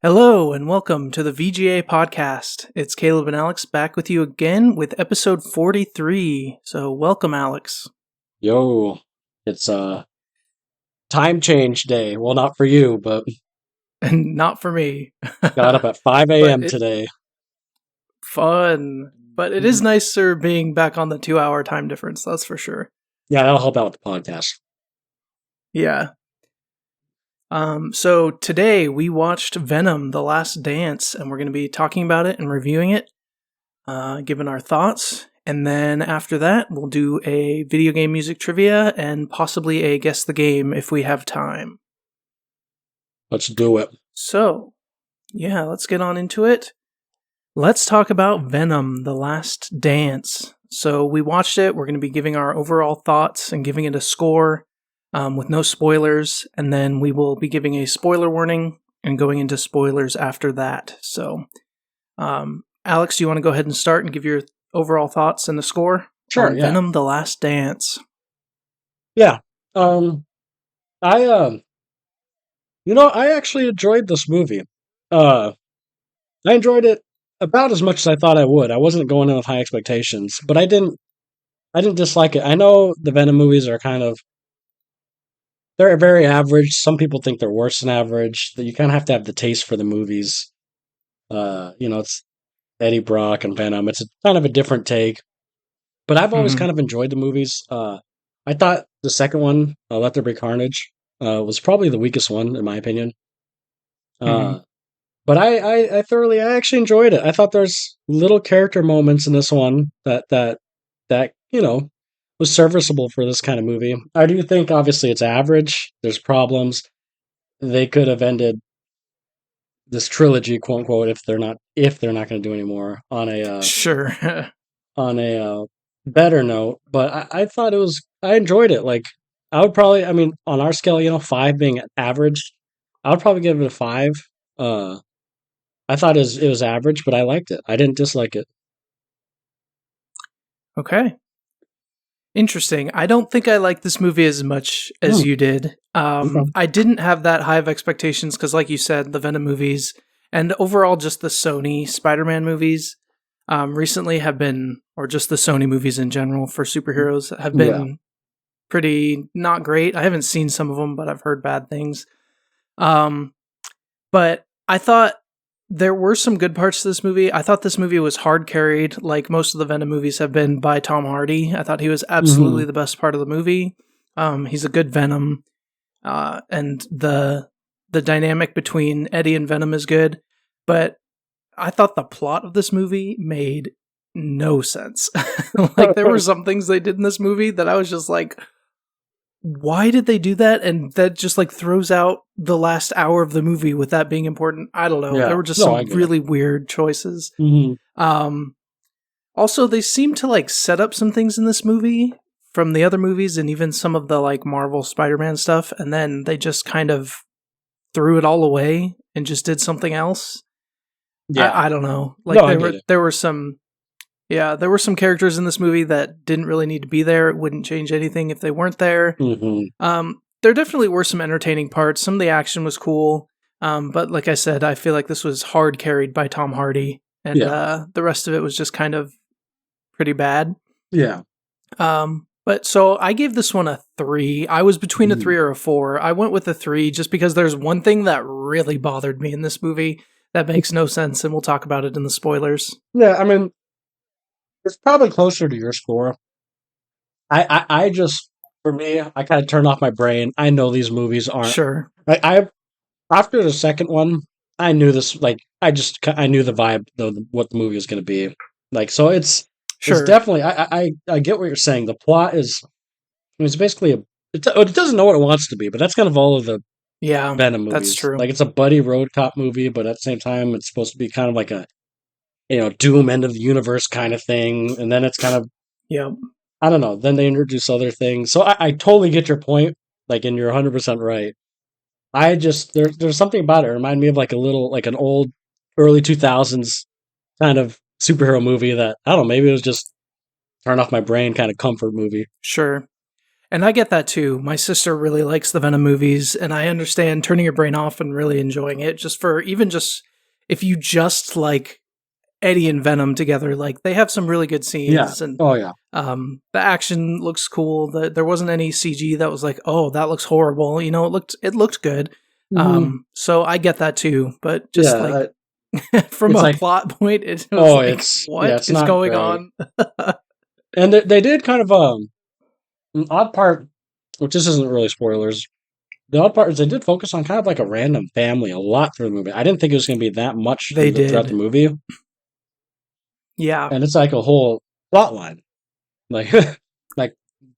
Hello and welcome to the VGA Podcast. It's Caleb and Alex back with you again with episode 43. So welcome, Alex. Yo, it's time change day. Well, not for you, but And not for me. got up at 5 But a.m. today. fun. But it is nicer being back on the 2-hour time difference, that's for sure. Yeah, that'll help out with the podcast. Yeah. So today we watched Venom: The Last Dance, and we're going to be talking about it and reviewing it, giving our thoughts. And then after that, we'll do a video game music trivia and possibly a guess the game if we have time. Let's do it. So, yeah, let's get on into it. Let's talk about Venom: The Last Dance. So we watched it. We're going to be giving our overall thoughts and giving it a score with no spoilers. And then we will be giving a spoiler warning and going into spoilers after that. So, Alex, do you want to go ahead and start and give your overall thoughts and the score? Sure, on yeah. Venom: The Last Dance. Yeah. I actually enjoyed this movie. I enjoyed it about as much as I thought I would. I wasn't going in with high expectations, but I didn't dislike it. I know the Venom movies are they're very average. Some people think they're worse than average. That you kind of have to have the taste for the movies. It's Eddie Brock and Venom. It's kind of a different take. But I've always kind of enjoyed the movies. I thought the second one, Let There Be Carnage, was probably the weakest one, in my opinion. But I actually enjoyed it. I thought there's little character moments in this one that was serviceable for this kind of movie. I do think, obviously, it's average. There's problems. They could have ended this trilogy, quote unquote, if they're not going to do any more on a Sure. on a better note. But I thought I enjoyed it. Like, I would probably, on our scale, 5 being average, I would probably give it a 5. I thought it was average, but I liked it. I didn't dislike it. Okay. Interesting. I don't think I like this movie as much as you did. Okay. I didn't have that high of expectations because, like you said, the Venom movies and overall just the Sony Spider-Man movies recently have been, or just the Sony movies in general for superheroes, have been pretty not great. I haven't seen some of them, but I've heard bad things. But I thought there were some good parts to this movie. I thought this movie was hard carried, like most of the Venom movies have been, by Tom Hardy. I thought he was absolutely the best part of the movie. He's a good Venom, and the dynamic between Eddie and Venom is good. But I thought the plot of this movie made no sense. Like, there were some things they did in this movie that I was just like, why did they do that? And that just like throws out the last hour of the movie with that being important. I don't know. Yeah. There were just some really weird choices. Also, they seem to like set up some things in this movie from the other movies and even some of the like Marvel Spider-Man stuff. And then they just kind of threw it all away and just did something else. Yeah. I don't know. Like, there were some characters in this movie that didn't really need to be there. It wouldn't change anything if they weren't there. There definitely were some entertaining parts. Some of the action was cool. But like I said, I feel like this was hard carried by Tom Hardy. And the rest of it was just kind of pretty bad. Yeah. But so I gave this one a 3. I was between a 3 or a 4. I went with a 3 just because there's one thing that really bothered me in this movie that makes no sense. And we'll talk about it in the spoilers. Yeah, it's probably closer to your score. I just, for me, I kind of turned off my brain. I know these movies aren't. Sure. I after the second one, I knew this. Like, I knew the vibe, what the movie was going to be. Like, so it's definitely. I get what you're saying. The plot is, it's basically it doesn't know what it wants to be, but that's kind of all of the Venom movies. That's true. Like, it's a buddy road cop movie, but at the same time, it's supposed to be kind of like a Doom end of the universe kind of thing. And then it's kind of, I don't know. Then they introduce other things. So I totally get your point. Like, and you're 100% right. I just, there's something about it. It reminded me of like an old early 2000s kind of superhero movie that, I don't know, maybe it was just turn off my brain kind of comfort movie. Sure. And I get that too. My sister really likes the Venom movies, and I understand turning your brain off and really enjoying it. Just if you just like Eddie and Venom together, like they have some really good scenes, and the action looks cool. There wasn't any CG that was like, oh, that looks horrible. It looked good. So I get that too, but just from a plot point, it was what is going on? And they did kind of an odd part, which this isn't really spoilers. The odd part is they did focus on kind of like a random family a lot through the movie. I didn't think it was going to be that much throughout the movie. Yeah. And it's like a whole plot line. Like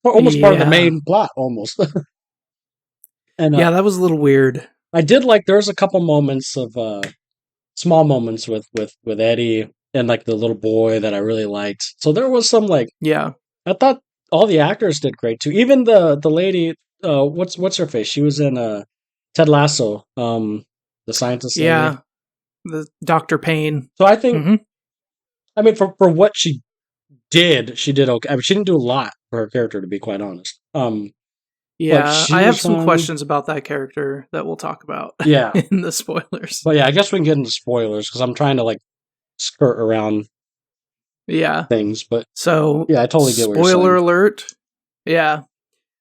almost part of the main plot, almost. And that was a little weird. I did like, there was a couple moments of, small moments with Eddie and like the little boy that I really liked. So there was some I thought all the actors did great too. Even the lady, what's her face? She was in Ted Lasso, the scientist lady. The Dr. Payne. So I think, I mean, for what she did okay. I mean, she didn't do a lot for her character, to be quite honest. I have some questions about that character that we'll talk about in the spoilers. But I guess we can get into spoilers because I'm trying to skirt around things. But I totally get what you're saying. Spoiler alert. Yeah.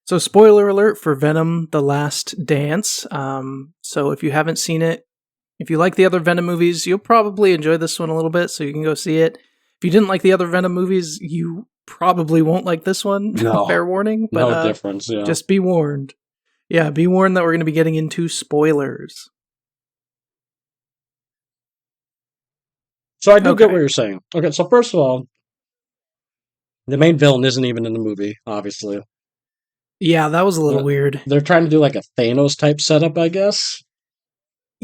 So spoiler alert for Venom: The Last Dance. So if you haven't seen it, if you like the other Venom movies, you'll probably enjoy this one a little bit, so you can go see it. If you didn't like the other Venom movies, you probably won't like this one. No. Fair warning. But, no difference, just be warned. Yeah, be warned that we're going to be getting into spoilers. So I do get what you're saying. Okay, so first of all, the main villain isn't even in the movie, obviously. Yeah, that was a little weird. They're trying to do like a Thanos type setup, I guess.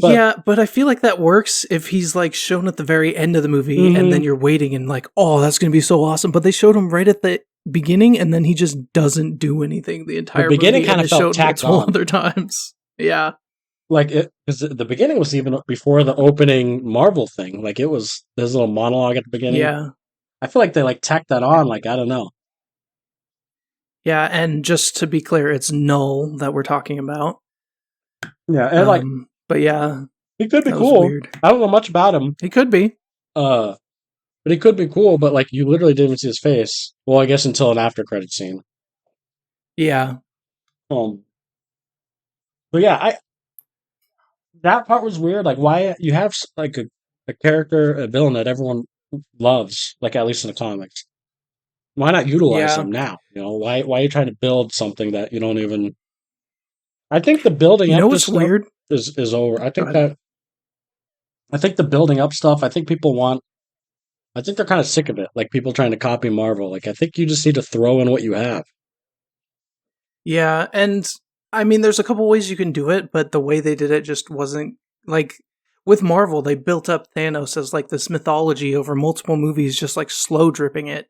But I feel like that works if he's shown at the very end of the movie and then you're waiting and oh, that's going to be so awesome. But they showed him right at the beginning and then he just doesn't do anything the entire movie. The beginning kind of felt tacked on. Other times. Yeah. Because the beginning was even before the opening Marvel thing. It was this little monologue at the beginning. Yeah. I feel like they tacked that on. I don't know. Yeah, and just to be clear, it's Null that we're talking about. Yeah, and but yeah, he could be cool. I don't know much about him. He could be. But he could be cool. But you literally didn't even see his face. Well, I guess until an after credit scene. Yeah. But yeah, that part was weird. Why you have a character, a villain that everyone loves, at least in the comics. Why not utilize them now? Why are you trying to build something that you don't even? I think the building up what's weird is over. I think the building up stuff. I think people want. I think they're kind of sick of it. People trying to copy Marvel. I think you just need to throw in what you have. Yeah, and I mean, there's a couple ways you can do it, but the way they did it just wasn't with Marvel. They built up Thanos as this mythology over multiple movies, just slow dripping it.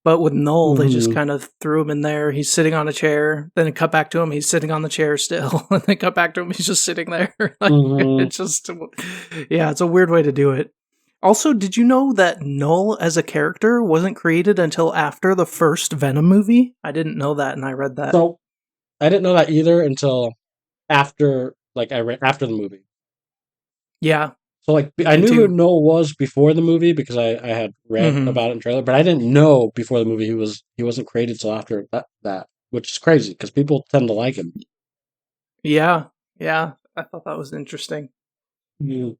But with Null, they just kind of threw him in there. He's sitting on a chair. Then it cut back to him. He's sitting on the chair still. And then cut back to him. He's just sitting there. It's just, it's a weird way to do it. Also, did you know that Null as a character wasn't created until after the first Venom movie? I didn't know that, and I read that. So, I didn't know that either until after, I read after the movie. Yeah. So, I knew who Null was before the movie because I had read about it in trailer, but I didn't know before the movie he wasn't created till after that, which is crazy because people tend to like him. Yeah, I thought that was interesting. Yeah.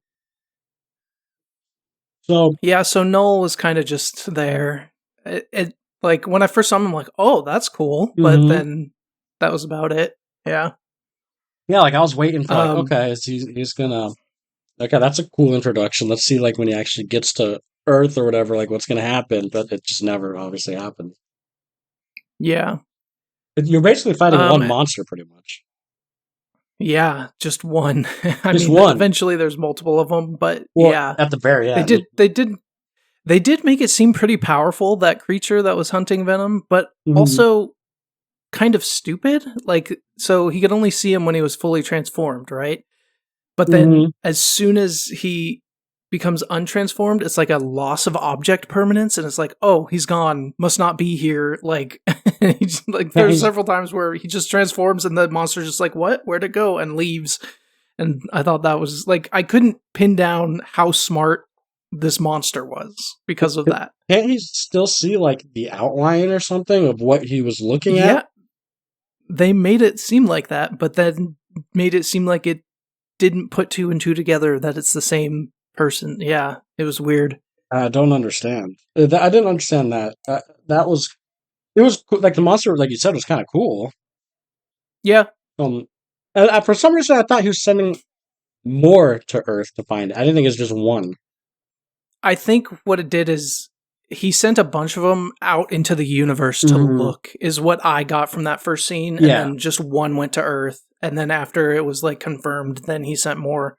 So Null was kind of just there. It when I first saw him, I'm like, oh, that's cool, but then that was about it. Yeah. Yeah, I was waiting for okay, he's gonna. Okay, that's a cool introduction. Let's see, when he actually gets to Earth or whatever, what's going to happen. But it just never obviously happened. Yeah. You're basically fighting one monster, pretty much. Yeah, just one. One. Eventually there's multiple of them, but at the very end. They did make it seem pretty powerful, that creature that was hunting Venom, but also kind of stupid. So he could only see him when he was fully transformed, right? But then as soon as he becomes untransformed, it's like a loss of object permanence, and it's like, oh, he's gone, must not be here. Like, there's several times where he just transforms, and the monster's just like, what? Where'd it go? And leaves. And I thought that was like, I couldn't pin down how smart this monster was because of that. Can't he still see like the outline or something of what he was looking at? They made it seem like that, but then made it seem like it didn't put 2 and 2 together, that it's the same person. Yeah, it was weird. I don't understand. I didn't understand that. It was like the monster, like you said, was kind of cool. Yeah. For some reason, I thought he was sending more to Earth to find it. I didn't think it was just one. I think what it did is he sent a bunch of them out into the universe to look, is what I got from that first scene. And then just one went to Earth. And then after it was like confirmed, then he sent more.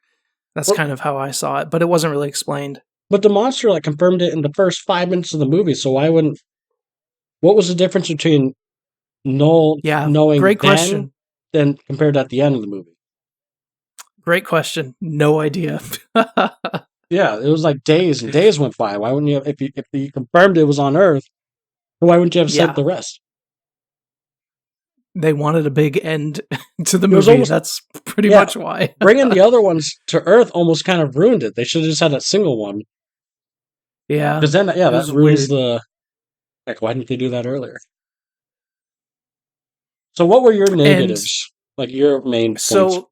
That's kind of how I saw it, but it wasn't really explained. But the monster like confirmed it in the first 5 minutes of the movie, so why wouldn't... What was the difference between knowing great question. Then compared to at the end of the movie? Great question. No idea. Yeah, it was like days and days went by. Why wouldn't you have, if you confirmed it was on Earth, why wouldn't you have said the rest? They wanted a big end to the movie. That's pretty much why. Bringing the other ones to Earth almost kind of ruined it. They should have just had a single one. Yeah. Because then, that ruins the... Like, why didn't they do that earlier? So what were your negatives? Like, your main points? So,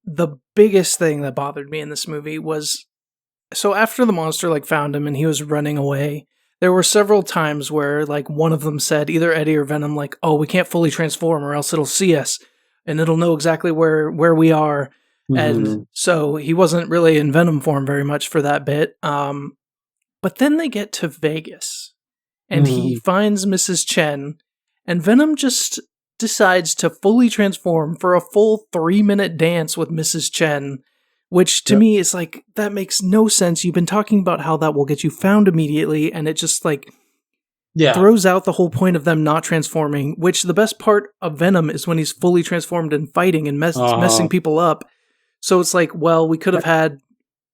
the biggest thing that bothered me in this movie was... So after the monster, like, found him and he was running away... There were several times where, like, one of them said, either Eddie or Venom, like, oh, we can't fully transform or else it'll see us and it'll know exactly where we are. And so he wasn't really in Venom form very much for that bit. But then they get to Vegas and he finds Mrs. Chen, and Venom just decides to fully transform for a full 3-minute dance with Mrs. Chen. Which, to me, is like, that makes no sense. You've been talking about how that will get you found immediately, and it just, like, throws out the whole point of them not transforming, which the best part of Venom is when he's fully transformed and fighting and messing people up. So it's like, well, we could have had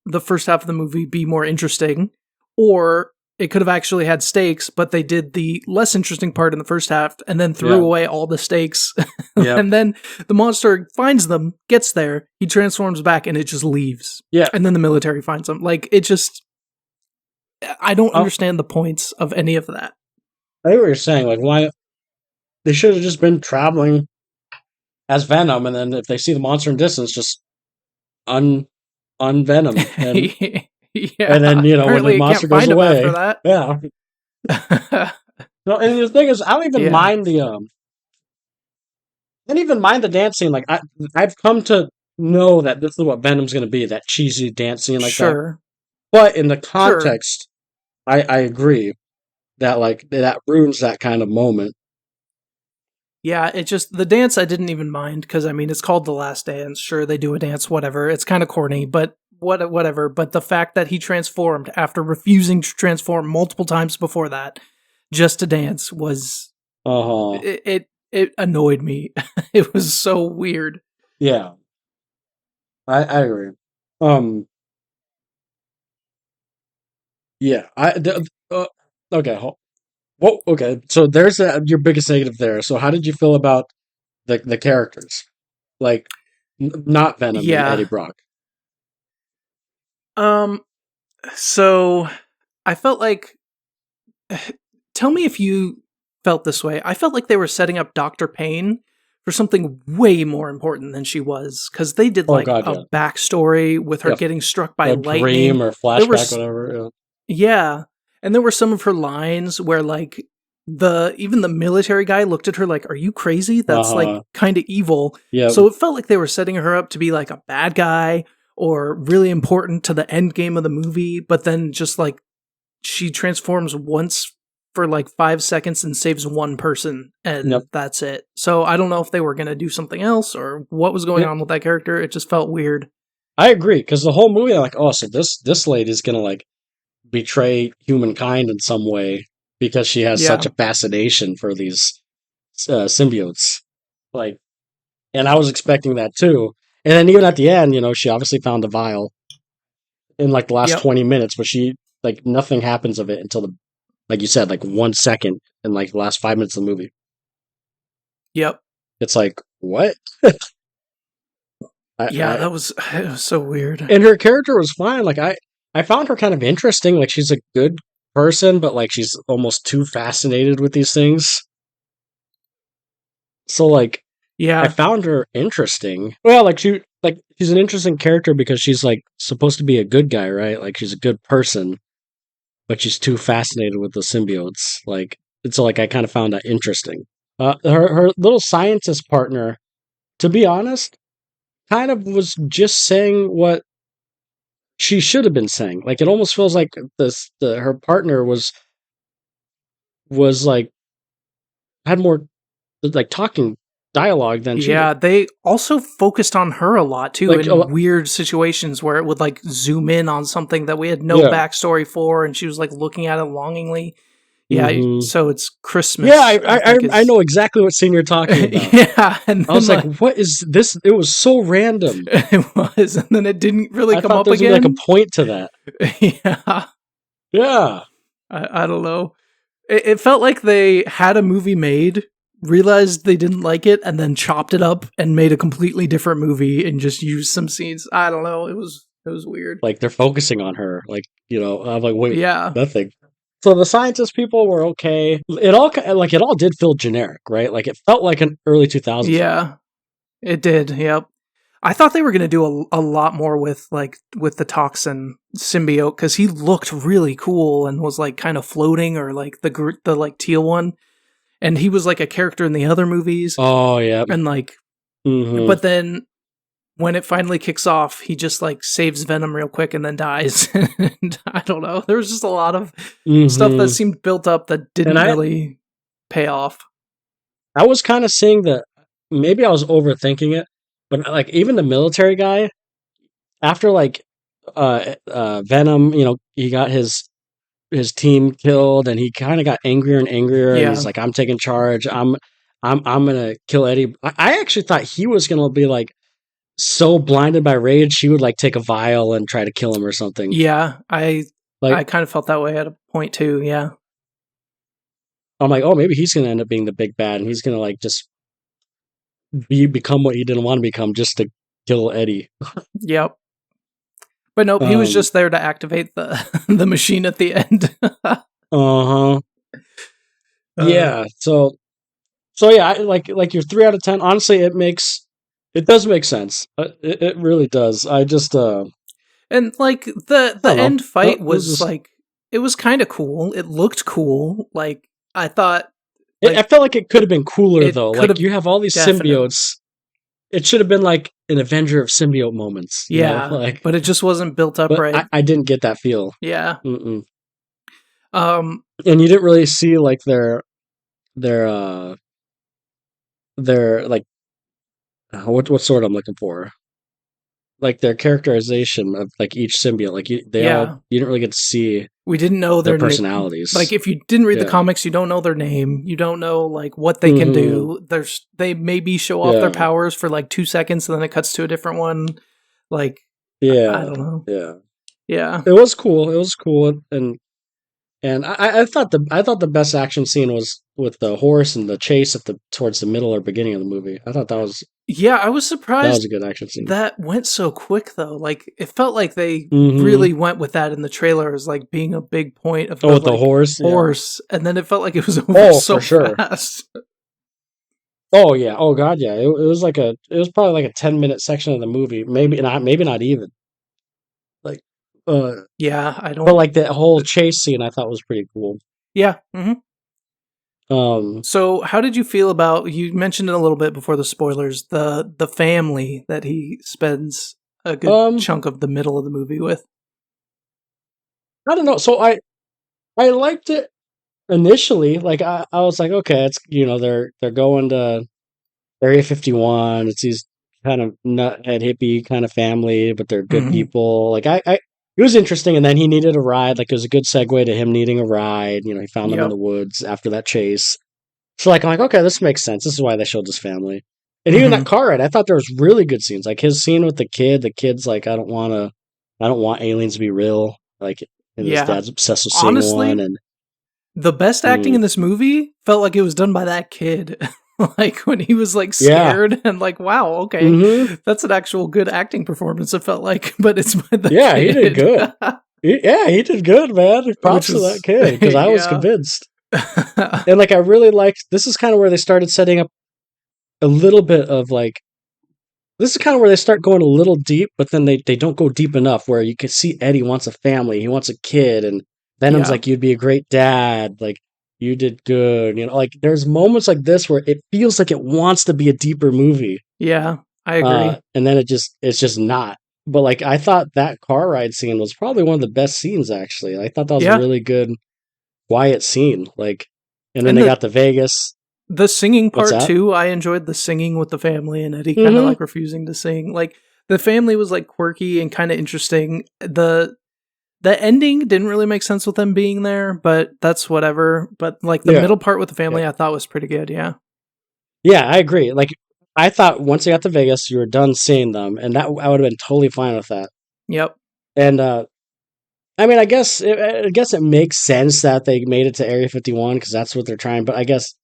the first half of the movie be more interesting, or it could have actually had stakes, but they did the less interesting part in the first half and then threw away all the stakes. And then the monster finds them, gets there, he transforms back, and it just leaves. Yeah. And then the military finds them. Like, it just... I don't understand the points of any of that. I hear what you're saying. Like, why... They should have just been traveling as Venom, and then if they see the monster in distance, just unvenom. And... Yeah, and then, when the monster goes away. After that. Yeah. No, and the thing is, I don't even mind the I don't even mind the dance scene. Like, I've come to know that this is what Venom's going to be, that cheesy dance scene like that. But in the context, I agree that, like, that ruins that kind of moment. Yeah, it just, the dance I didn't even mind, because, I mean, it's called The Last Dance. Sure, they do a dance, whatever. It's kind of corny, but whatever. But the fact that he transformed after refusing to transform multiple times before that, just to dance, was... It annoyed me. It was so weird. Yeah. I agree. Yeah. Okay. Well, okay. So there's your biggest negative there. So how did you feel about the characters? Like, not Venom and Eddie Brock. So I felt like... Tell me if you felt this way. I felt like they were setting up Dr. Payne for something way more important than she was, because they did a backstory with her getting struck by lightning, dream or flashback, whatever. Yeah, and there were some of her lines where, like, even the military guy looked at her like, "Are you crazy? That's like kind of evil." Yeah. So it felt like they were setting her up to be like a bad guy or really important to the end game of the movie, but then just like she transforms once for like 5 seconds and saves one person, and that's it. So I don't know if they were going to do something else or what was going on with that character. It just felt weird. I agree, because the whole movie, I'm like, oh, so this lady's going to like betray humankind in some way because she has such a fascination for these symbiotes. Like, and I was expecting that too. And then even at the end, she obviously found a vial. in like the last 20 minutes, but she like nothing happens of it until like you said, like 1 second in like the last 5 minutes of the movie. Yep. It's like, what? It was so weird. And her character was fine. Like I found her kind of interesting. Like she's a good person, but like she's almost too fascinated with these things. So like, I found her interesting. Well, like she's an interesting character because she's like supposed to be a good guy, right? Like she's a good person, but she's too fascinated with the symbiotes. Like, and so like I kind of found that interesting. Her little scientist partner, to be honest, kind of was just saying what she should have been saying. Like it almost feels like her partner was like had more like talking dialogue than she did. They also focused on her a lot too, like, in weird situations where it would like zoom in on something that we had no backstory for, and she was like looking at it longingly. So it's Christmas. Yeah, I know exactly what scene you're talking about. And I was like, what is this? It was so random. It was, and then it didn't really come up again. Like a point to that. Yeah. I don't know. It felt like they had a movie made, realized they didn't like it, and then chopped it up and made a completely different movie and just used some scenes. I don't know. It was weird. Like they're focusing on her. Like, I'm like, wait, nothing. So the scientist people were okay. It all did feel generic, right? Like it felt like an early 2000s. Yeah, it did. Yep. I thought they were going to do a lot more with the toxin symbiote, because he looked really cool and was like kind of floating, or like the like teal one, and he was like a character in the other movies. Oh yeah, and like, but then when it finally kicks off, he just like saves Venom real quick and then dies. And I don't know. There was just a lot of stuff that seemed built up that didn't really pay off. I was kind of seeing that maybe I was overthinking it, but like even the military guy, after like Venom, he got his team killed, and he kind of got angrier and angrier. And he's like, "I'm taking charge. I'm gonna kill Eddie." I actually thought he was gonna be like so blinded by rage, she would like take a vial and try to kill him or something. Yeah, I kind of felt that way at a point too. Yeah, I'm like, oh, maybe he's gonna end up being the big bad, and he's gonna like just become what he didn't want to become, just to kill Eddie. Yep. But nope, he was just there to activate the machine at the end. Yeah. So yeah, like your 3 out of 10. Honestly, it does make sense. It really does. I just and like the end fight was like, it was kind of cool. It looked cool. Like I thought. Like, I felt like it could have been cooler though. Like you have all these symbiotes. It should have been like an Avenger of symbiote moments. Yeah, like, but it just wasn't built up right. I didn't get that feel. Yeah. And you didn't really see like their like what sort I'm looking for. Like their characterization of like each symbiote. Like you didn't really get to see. We didn't know their personalities. Like if you didn't read the comics, you don't know their name. You don't know like what they can do. They maybe show off their powers for like 2 seconds, and then it cuts to a different one. Like I don't know. Yeah. It was cool. And I thought the best action scene was with the horse and the chase towards the middle or beginning of the movie. I thought that was. Yeah, I was surprised. That was a good action scene. That went so quick though. Like it felt like they really went with that in the trailer as like being a big point of the horse, and then it felt like it was over so fast. Oh yeah. Oh god, yeah. It was probably like a 10-minute section of the movie. Maybe not even. Like yeah, I don't. But like that whole chase scene, I thought was pretty cool. Yeah. So how did you feel about, you mentioned it a little bit before the spoilers, the family that he spends a good chunk of the middle of the movie with? I don't know. So I liked it initially. Like I was like, okay, it's they're going to Area 51. It's these kind of nuthead hippie kind of family, but they're good people. Like it was interesting, and then he needed a ride. Like it was a good segue to him needing a ride. He found them in the woods after that chase. So like I'm like, okay, this makes sense. This is why they showed this family. And even that car ride, I thought there was really good scenes. Like his scene with the kid. The kid's like, I don't want I don't want aliens to be real. Like, and his dad's obsessed with seeing Honestly, one. And the best acting in this movie felt like it was done by that kid. Like when he was like scared and like, wow, okay, that's an actual good acting performance. It felt like, but it's by the kid. He did good. He did good, man. Props to that kid, because I was convinced. And like, I really liked, this is kind of where they started setting up a little bit of like, this is kind of where they start going a little deep, but then they don't go deep enough, where you can see Eddie wants a family, he wants a kid, and Venom's like, you'd be a great dad, like, you did good, you know, like, there's moments like this where it feels like it wants to be a deeper movie. Yeah, I agree. And then it's just not. But like, I thought that car ride scene was probably one of the best scenes, actually. I thought that was a really good, quiet scene. Like, and then they got to Vegas. The singing part too, I enjoyed the singing with the family and Eddie kind of like refusing to sing. Like, the family was like quirky and kind of interesting. The ending didn't really make sense with them being there, but that's whatever. But like the middle part with the family, I thought was pretty good. Yeah. Yeah, I agree. Like, I thought once you got to Vegas, you were done seeing them, and that I would have been totally fine with that. Yep. And I mean, I guess it makes sense that they made it to Area 51, because that's what they're trying. But I guess,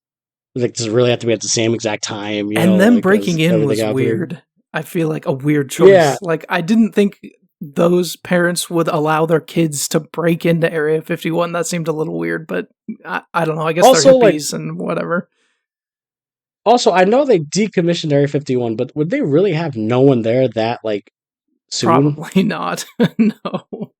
like, does it really have to be at the same exact time? You know, them like, breaking in was weird. I feel like a weird choice. Yeah. Like, I didn't think those parents would allow their kids to break into Area 51. That seemed a little weird, but I don't know. I guess also, they're hippies and whatever. Also, I know they decommissioned Area 51, but would they really have no one there that, like, soon? Probably not. No.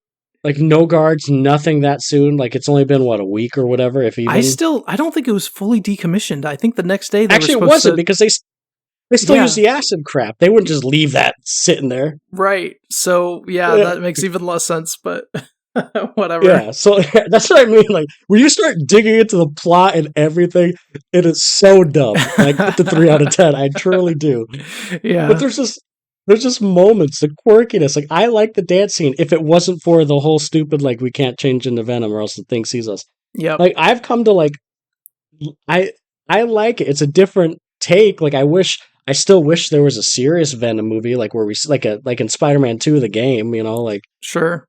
Like, no guards, nothing that soon? Like, it's only been, what, a week or whatever, if even? I don't think it was fully decommissioned. I think the next day Actually, it wasn't, because they still use the acid crap. They wouldn't just leave that sitting there. Right. So, that makes even less sense, but whatever. Yeah, so that's what I mean. Like, when you start digging into the plot and everything, it is so dumb. Like, the 3 out of 10. I truly do. Yeah. But there's just moments, the quirkiness. Like, I like the dance scene if it wasn't for the whole stupid, like, we can't change into Venom or else the thing sees us. Yeah. Like, I've come to, like, I like it. It's a different take. Like, I still wish there was a serious Venom movie, like, where we, like in Spider-Man 2, the game, you know, like. Sure.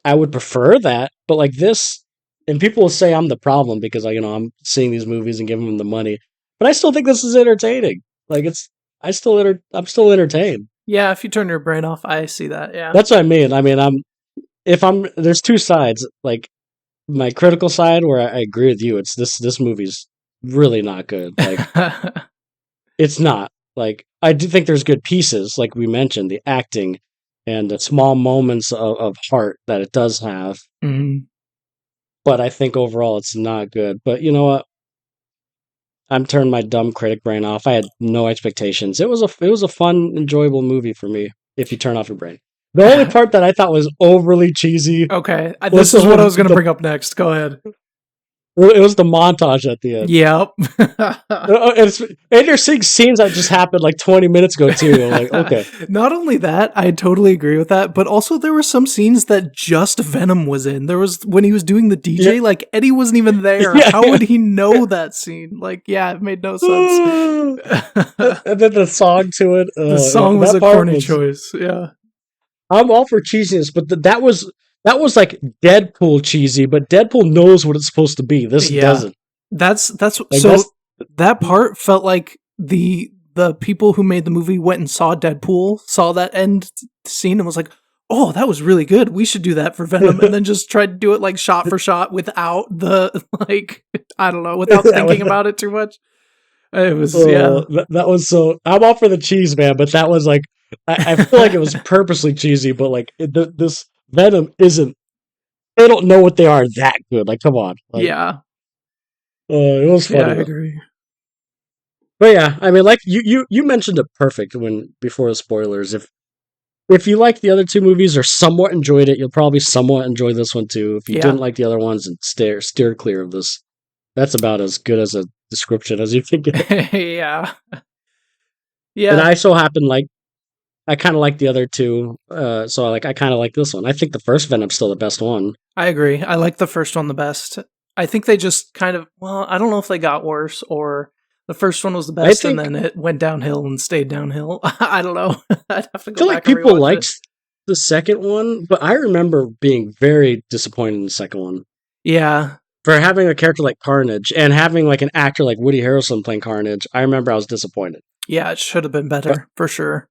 I would prefer that, but like this, and people will say I'm the problem because I'm seeing these movies and giving them the money, but I still think this is entertaining. Like, I'm still entertained. Yeah, if you turn your brain off, I see that. Yeah, that's what I mean. I mean, there's two sides. Like, my critical side, where I agree with you. It's this movie's really not good. Like, it's not. Like, I do think there's good pieces, like we mentioned, the acting and the small moments of heart that it does have. Mm-hmm. But I think overall it's not good. But you know what? I'm turning my dumb critic brain off. I had no expectations. It was a fun, enjoyable movie for me, if you turn off your brain. The only part that I thought was overly cheesy. Okay, this is what I was going to bring up next. Go ahead. It was the montage at the end. Yep. And you're seeing scenes that just happened like 20 minutes ago, too. Like, okay. Not only that, I totally agree with that, but also there were some scenes that just Venom was in. There was, when he was doing the DJ, like, Eddie wasn't even there. Yeah. How would he know that scene? Like, yeah, it made no sense. And then the song to it. The song was a corny choice, yeah. I'm all for cheesiness, but that was like Deadpool cheesy, but Deadpool knows what it's supposed to be. This doesn't. That's like, so that part felt like the people who made the movie went and saw Deadpool, saw that end scene and was like, "Oh, that was really good. We should do that for Venom." And then just tried to do it like shot for shot without the, like, I don't know, without thinking about it too much. It was that was so. I'm all for the cheese, man, but that was like, I feel like it was purposely cheesy, but like this Venom isn't. They don't know what they are that good. Like, come on. Like, it was funny. Yeah, I agree. But yeah, I mean, like you mentioned it perfect before the spoilers. If you like the other two movies or somewhat enjoyed it, you'll probably somewhat enjoy this one too. If you didn't like the other ones, and steer clear of this. That's about as good as a description as you can get. Yeah. And I so happen I kind of like the other two, so I kind of like this one. I think the first Venom's still the best one. I agree. I like the first one the best. I think they just kind of, I don't know if they got worse or the first one was the best and then it went downhill and stayed downhill. I don't know. I'd have to go back and rewatch it. the second one, but I remember being very disappointed in the second one. Yeah. For having a character like Carnage and having like an actor like Woody Harrelson playing Carnage, I remember I was disappointed. Yeah, it should have been better, for sure.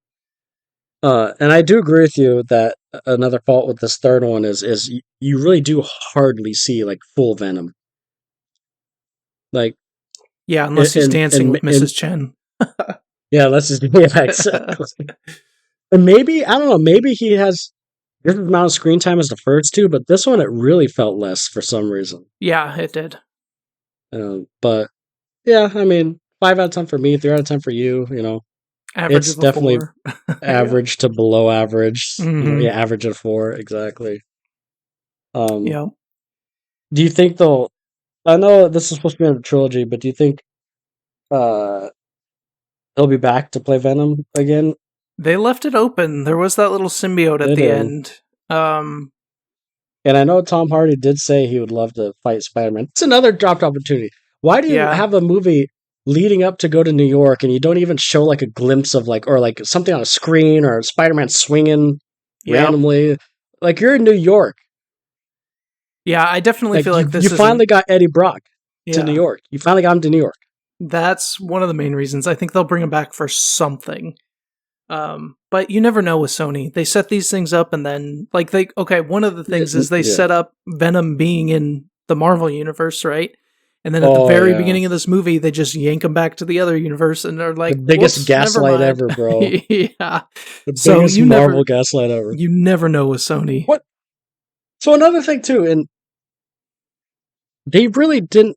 And I do agree with you that another fault with this third one is you really do hardly see like full Venom. Like, yeah, unless he's dancing with Mrs. Chen. Yeah, unless he's exactly. And maybe I don't know. Maybe he has different amount of screen time as the first two, but this one it really felt less for some reason. Yeah, it did. But yeah, I mean, 5 out of 10 for me, 3 out of 10 for you. Average it's definitely 4. average to below average. Mm-hmm. Yeah, average of 4 exactly. Yeah. Do you think they'll? I know this is supposed to be a trilogy, but do you think he'll be back to play Venom again? They left it open. There was that little symbiote at the end. And I know Tom Hardy did say he would love to fight Spider-Man. It's another dropped opportunity. Why do you have a movie leading up to go to New York and you don't even show like a glimpse of like something on a screen or Spider-Man swinging randomly? Like you're in New York. Yeah, I definitely feel like you finally got Eddie Brock to New York. You finally got him to New York. That's one of the main reasons. I think they'll bring him back for something. But you never know with Sony. They set these things up and then one of the things is they set up Venom being in the Marvel universe, right? And then at the very beginning of this movie, they just yank him back to the other universe and they're like, the biggest gaslight ever, bro. Yeah. The biggest Marvel gaslight ever. You never know with Sony. What? So another thing too, and they really didn't,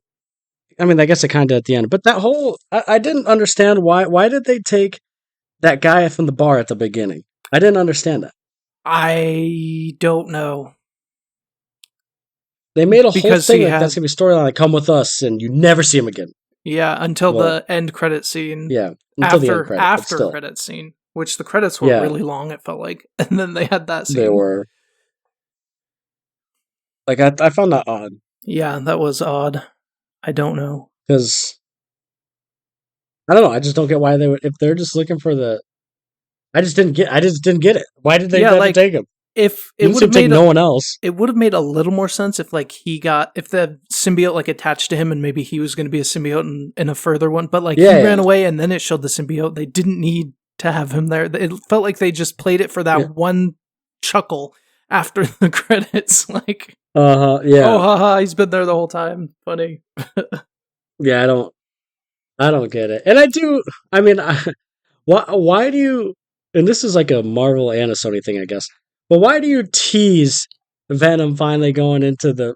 I mean, I guess they kind of at the end, but that whole, I didn't understand why did they take that guy from the bar at the beginning? I didn't understand that. I don't know. They made a whole thing like that's going to be a storyline, like come with us, and you never see him again. Yeah, until the end credit scene. Yeah, until the end credit, after credit scene, which the credits were really long, it felt like. And then they had that scene. They were. Like, I found that odd. Yeah, that was odd. I don't know. Because, I don't know, I just don't get why they would, if they're just looking for the, I just didn't get it. Why did they take him? If it would have made no one else, it would have made a little more sense if if the symbiote like attached to him and maybe he was going to be a symbiote in a further one. But he ran away and then it showed the symbiote. They didn't need to have him there. It felt like they just played it for that one chuckle after the credits. Like, oh, haha, he's been there the whole time. Funny. Yeah, I don't get it, and I do. I mean, why do you? And this is like a Marvel and a Sony thing, I guess. But why do you tease Venom finally going into the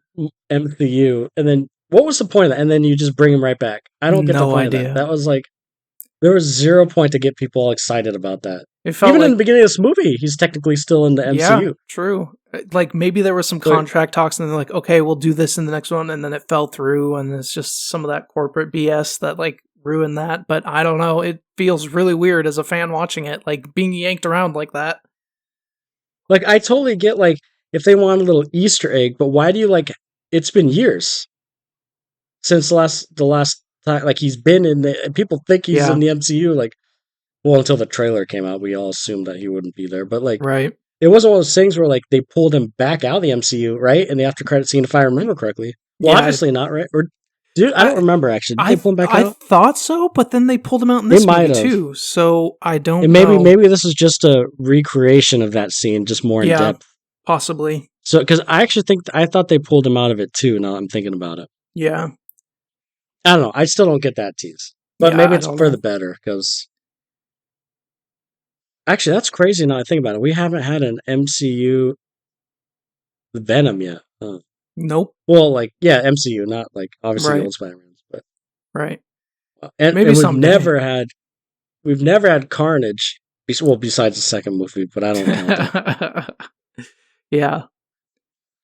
MCU, and then what was the point of that? And then you just bring him right back. I don't get the point of that. That was like there was 0 point to get people all excited about that. Even in the beginning of this movie, he's technically still in the MCU. Yeah, true. Like maybe there was some contract talks, and they're like, "Okay, we'll do this in the next one," and then it fell through, and it's just some of that corporate BS that ruined that. But I don't know. It feels really weird as a fan watching it, being yanked around like that. I totally get, if they want a little Easter egg, but why do you, it's been years since the last time, he's been in the, people think he's in the MCU, well, until the trailer came out, we all assumed that he wouldn't be there, but, right. It wasn't one of those things where, they pulled him back out of the MCU, right? In the after credit scene, if I remember correctly. Well, obviously not, right? Or, dude, I don't remember, actually. Did they pull him back out? I thought so, but then they pulled him out in this movie, too, so I don't know. Maybe this is just a recreation of that scene, just more in depth. Possibly. So, because I thought they pulled him out of it, too, now I'm thinking about it. Yeah. I don't know. I still don't get that tease. But maybe it's for the better, because... Actually, that's crazy now I think about it. We haven't had an MCU Venom yet. Nope. Well, MCU, not obviously the old Spider-Man, but right. And we've never had Carnage. Well, besides the second movie, but I don't know. Yeah.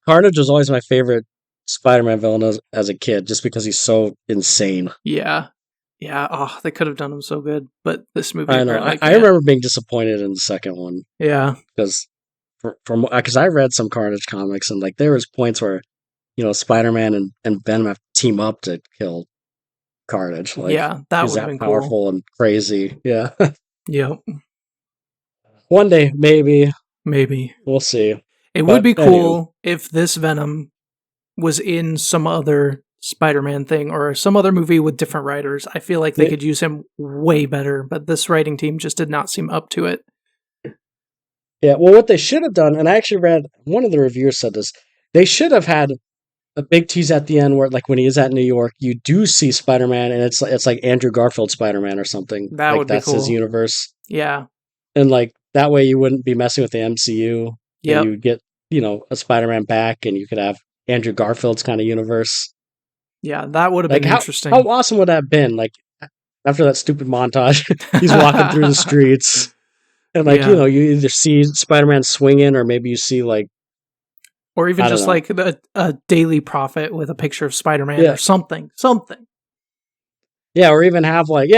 Carnage was always my favorite Spider-Man villain as a kid, just because he's so insane. Yeah. Yeah, oh, they could have done him so good, but this movie. I know. I remember being disappointed in the second one. Yeah, because I read some Carnage comics and there was points where Spider-Man and Venom have to team up to kill Carnage. Yeah, that would have been powerful and crazy. Yeah. Yep. One day, maybe. Maybe. We'll see. It would be cool if this Venom was in some other Spider-Man thing or some other movie with different writers. I feel like they could use him way better, but this writing team just did not seem up to it. Yeah, well, what they should have done, and I actually read, one of the reviewers said this, they should have had a big tease at the end where, like, when he is at New York, you do see Spider-Man, and it's like Andrew Garfield Spider-Man or something. That would be cool. That's his universe. Yeah. And, like, that way you wouldn't be messing with the MCU. Yeah. You would get, a Spider-Man back, and you could have Andrew Garfield's kind of universe. Yeah, that would have been interesting. How awesome would that have been? Like, after that stupid montage, he's walking through the streets, and, like, you either see Spider-Man swinging, or maybe you see, like, or even just like a Daily Prophet with a picture of Spider-Man or something. Yeah, or even have like,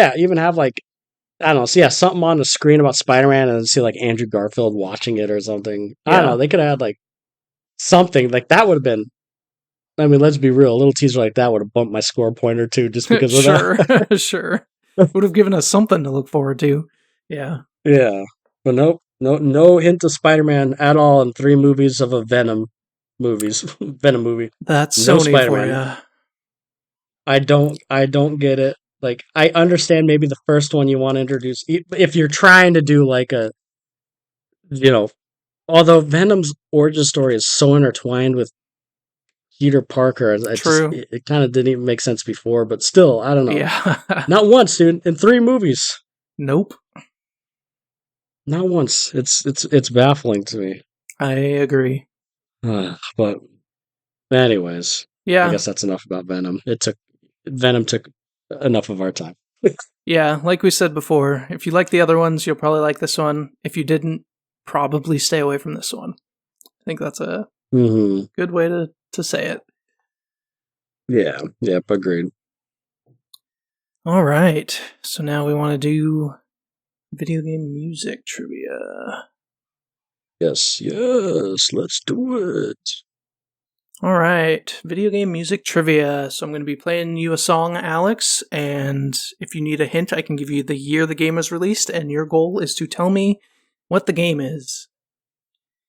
I don't know, something on the screen about Spider-Man and then see like Andrew Garfield watching it or something. Yeah. I don't know, they could have had like something, like that would have been, I mean, let's be real, a little teaser like that would have bumped my score point or two just because of that. Sure. Would have given us something to look forward to. Yeah. Yeah. But nope, no hint of Spider-Man at all in 3 movies of a Venom movie. That's no Sony Spider-Man. For you. I don't get it. Like, I understand maybe the first one you want to introduce, if you're trying to do like a, although Venom's origin story is so intertwined with Peter Parker, it kind of didn't even make sense before, but still, I don't know. Yeah. Not once, dude, in 3 movies. Nope. Not once. It's baffling to me. I agree. But anyways, yeah, I guess that's enough about Venom. Venom took enough of our time. Yeah, like we said before, if you like the other ones, you'll probably like this one. If you didn't, probably stay away from this one. I think that's a good way to say it. Yeah, yep, agreed. All right, so now we want to do video game music trivia. Yes, let's do it. All right, video game music trivia. So I'm going to be playing you a song, Alex, and if you need a hint, I can give you the year the game was released, and your goal is to tell me what the game is.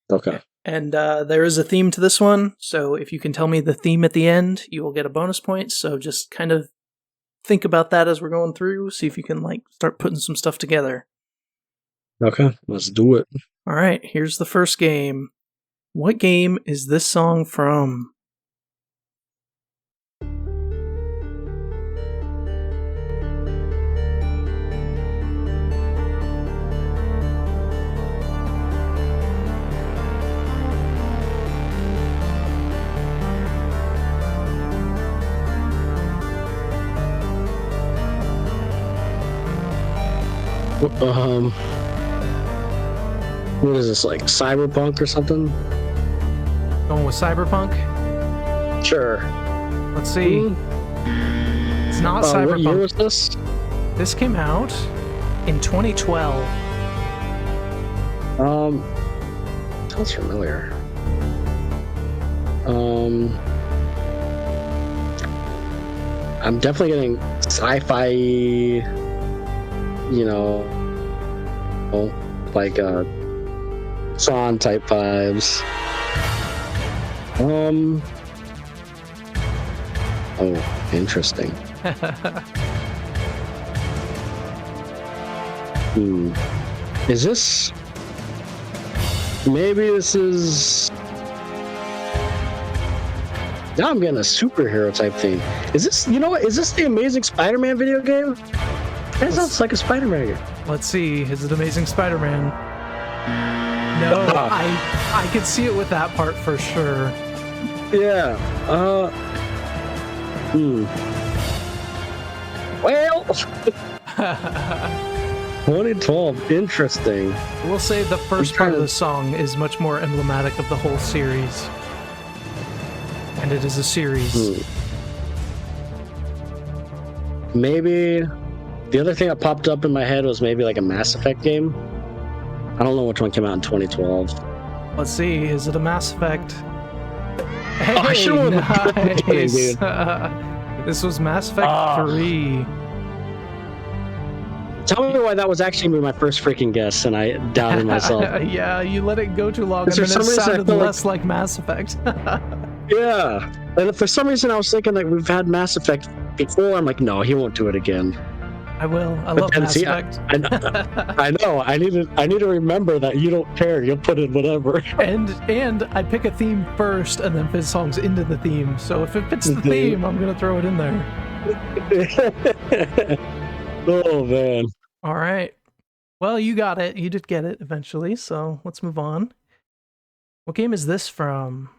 Okay. And there is a theme to this one, so if you can tell me the theme at the end, you will get a bonus point, so just kind of think about that as we're going through, see if you can start putting some stuff together. Okay, let's do it. All right, here's the first game. What game is this song from? What is this, like Cyberpunk or something? Going with Cyberpunk? Sure. Let's see. It's not Cyberpunk. What year was this? This came out in 2012. Sounds familiar. I'm definitely getting sci-fi, like Tron type vibes. Oh, interesting. Is this... Maybe this is... Now I'm getting a superhero type thing. Is this, is this the Amazing Spider-Man video game? That sounds like a Spider-Man game. Let's see, is it Amazing Spider-Man? No, I could see it with that part for sure. Yeah. Well... 2012, interesting. We'll say the first part of the song is much more emblematic of the whole series. And it is a series. Maybe the other thing that popped up in my head was maybe like a Mass Effect game. I don't know which one came out in 2012. Let's see, is it a Mass Effect? Hey, I should nice. This was Mass Effect 3. Tell me why that was actually my first freaking guess, and I doubted myself. Yeah, you let it go too long, and then it sounded less like Mass Effect. Yeah, and for some reason I was thinking like we've had Mass Effect before. I'm like, no, he won't do it again. I will. I love Mass Effect. I know. I need to remember that you don't care. You'll put in whatever. And I pick a theme first, and then fit songs into the theme. So if it fits the theme, I'm gonna throw it in there. Oh man. All right. Well, you got it. You did get it eventually. So let's move on. What game is this from?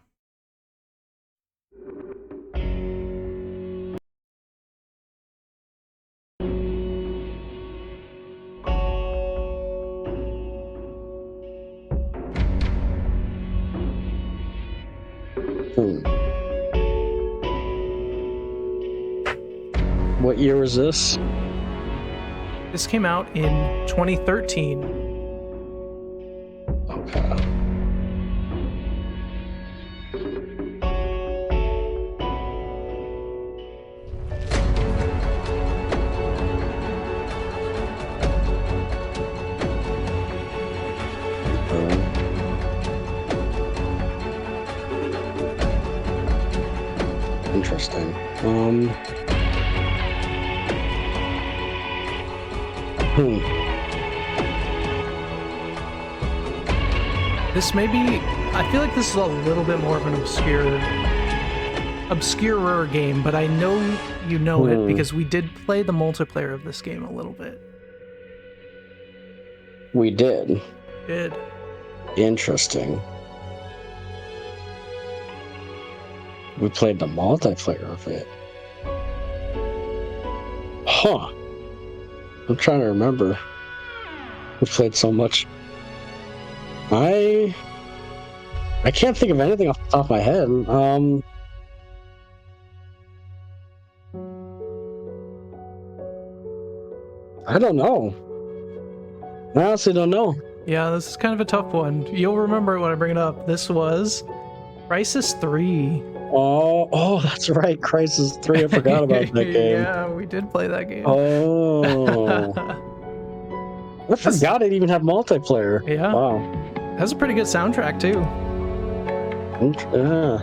What year was this? This came out in 2013. Okay. Interesting. This may be... I feel like this is a little bit more of an obscurer game, but I know you know it because we did play the multiplayer of this game a little bit. We did. Did. Interesting. We played the multiplayer of it. Huh. I'm trying to remember. We played so much. I can't think of anything off the top of my head. I don't know. I honestly don't know. Yeah, this is kind of a tough one. You'll remember it when I bring it up. This was Crysis 3. Oh, that's right. Crysis 3. I forgot about that game. Yeah, we did play that game. Oh. I forgot it even had multiplayer. Yeah. Wow. Has a pretty good soundtrack, too. Yeah.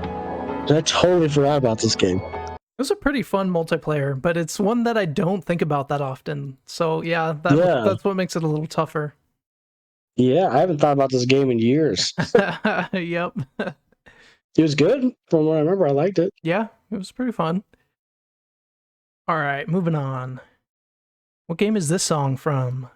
I totally forgot about this game. It was a pretty fun multiplayer, but it's one that I don't think about that often. So, yeah, that's what makes it a little tougher. Yeah, I haven't thought about this game in years. Yep. It was good. From what I remember, I liked it. Yeah, it was pretty fun. All right, moving on. What game is this song from?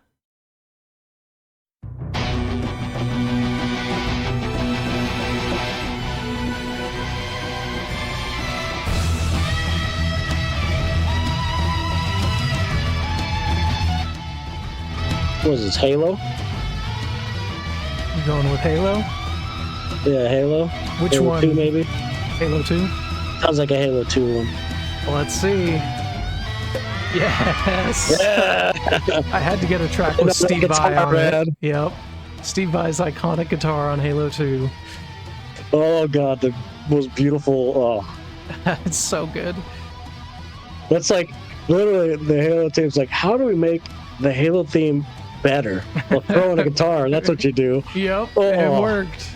What was this, Halo? You going with Halo? Yeah, Halo. Which Halo one? 2, maybe? Halo 2? Sounds like a Halo 2 one. Let's see. Yes! Yeah! I had to get a track with Steve Vai on it. Yep. Steve Vai's iconic guitar on Halo 2. Oh god, the most beautiful... Oh. It's so good. That's like, literally, the Halo team's like, how do we make the Halo theme better? Well, throw in a guitar, and that's what you do. Yep, it worked.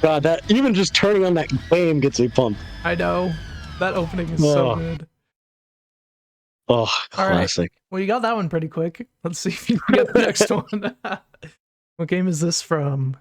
God, that even just turning on that game gets me pumped. I know. That opening is so good. Oh, classic. Right. Well, you got that one pretty quick. Let's see if you can get the next one. What game is this from?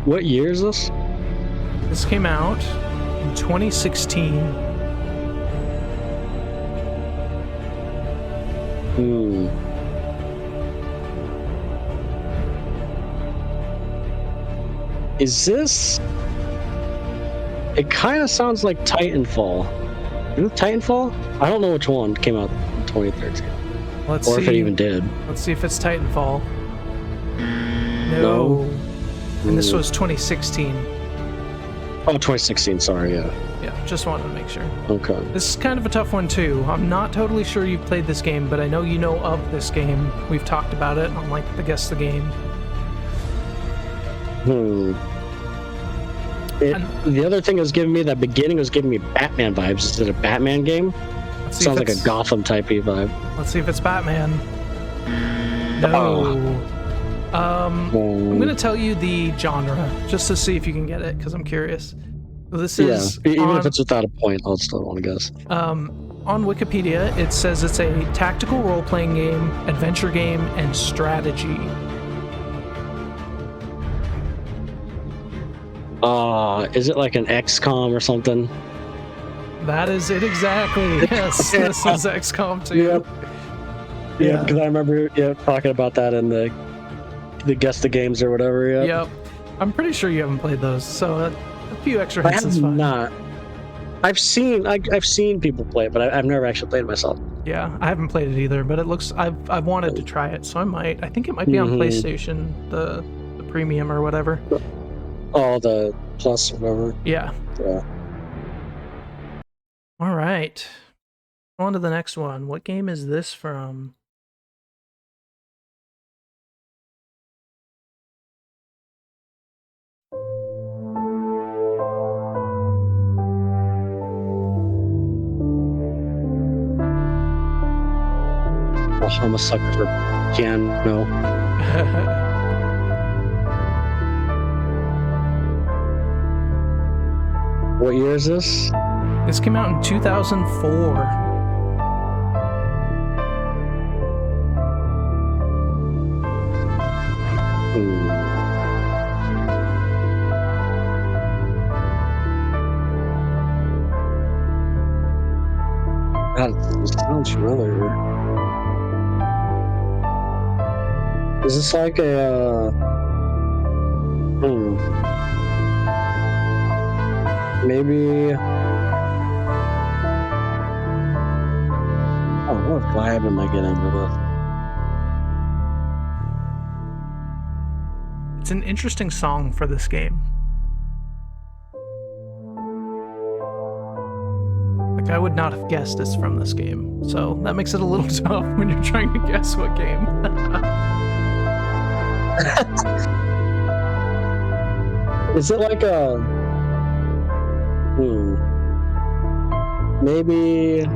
What year is this? This came out in 2016. Is this... It kind of sounds like Titanfall. Is it Titanfall? I don't know which one came out in 2013. Let's see. Or if it even did. Let's see if it's Titanfall. No. And this was 2016. Oh, 2016, sorry, yeah. Yeah, just wanted to make sure. Okay. This is kind of a tough one, too. I'm not totally sure you've played this game, but I know you know of this game. We've talked about it on, like, the Guess the Game. The other thing it was giving me, that beginning was giving me Batman vibes. Is it a Batman game? Sounds like a Gotham typey vibe. Let's see if it's Batman. No. I'm going to tell you the genre, just to see if you can get it, because I'm curious. This is even if it's without a point, I'll still want to guess. On Wikipedia, it says it's a tactical role-playing game, adventure game, and strategy. Is it like an XCOM or something? That is it exactly. Yes, this is XCOM 2. Yep. Yeah, because I remember talking about that in the Guess the Games or whatever. Yep. I'm pretty sure you haven't played those, so a few extra hits is fine. Not. I've seen people play it, but I've never actually played it myself. Yeah, I haven't played it either, but it looks I've wanted to try it, so I might. I think it might be on PlayStation, the premium or whatever. Oh, the Plus or whatever. Yeah. All right. On to the next one. What game is this from? I'm a sucker for piano. What year is this? This came out in 2004. God, it sounds familiar. Is this like a maybe? Oh, what vibe am I getting with this? It's an interesting song for this game. Like, I would not have guessed it's from this game, so that makes it a little tough when you're trying to guess what game. Is it like a maybe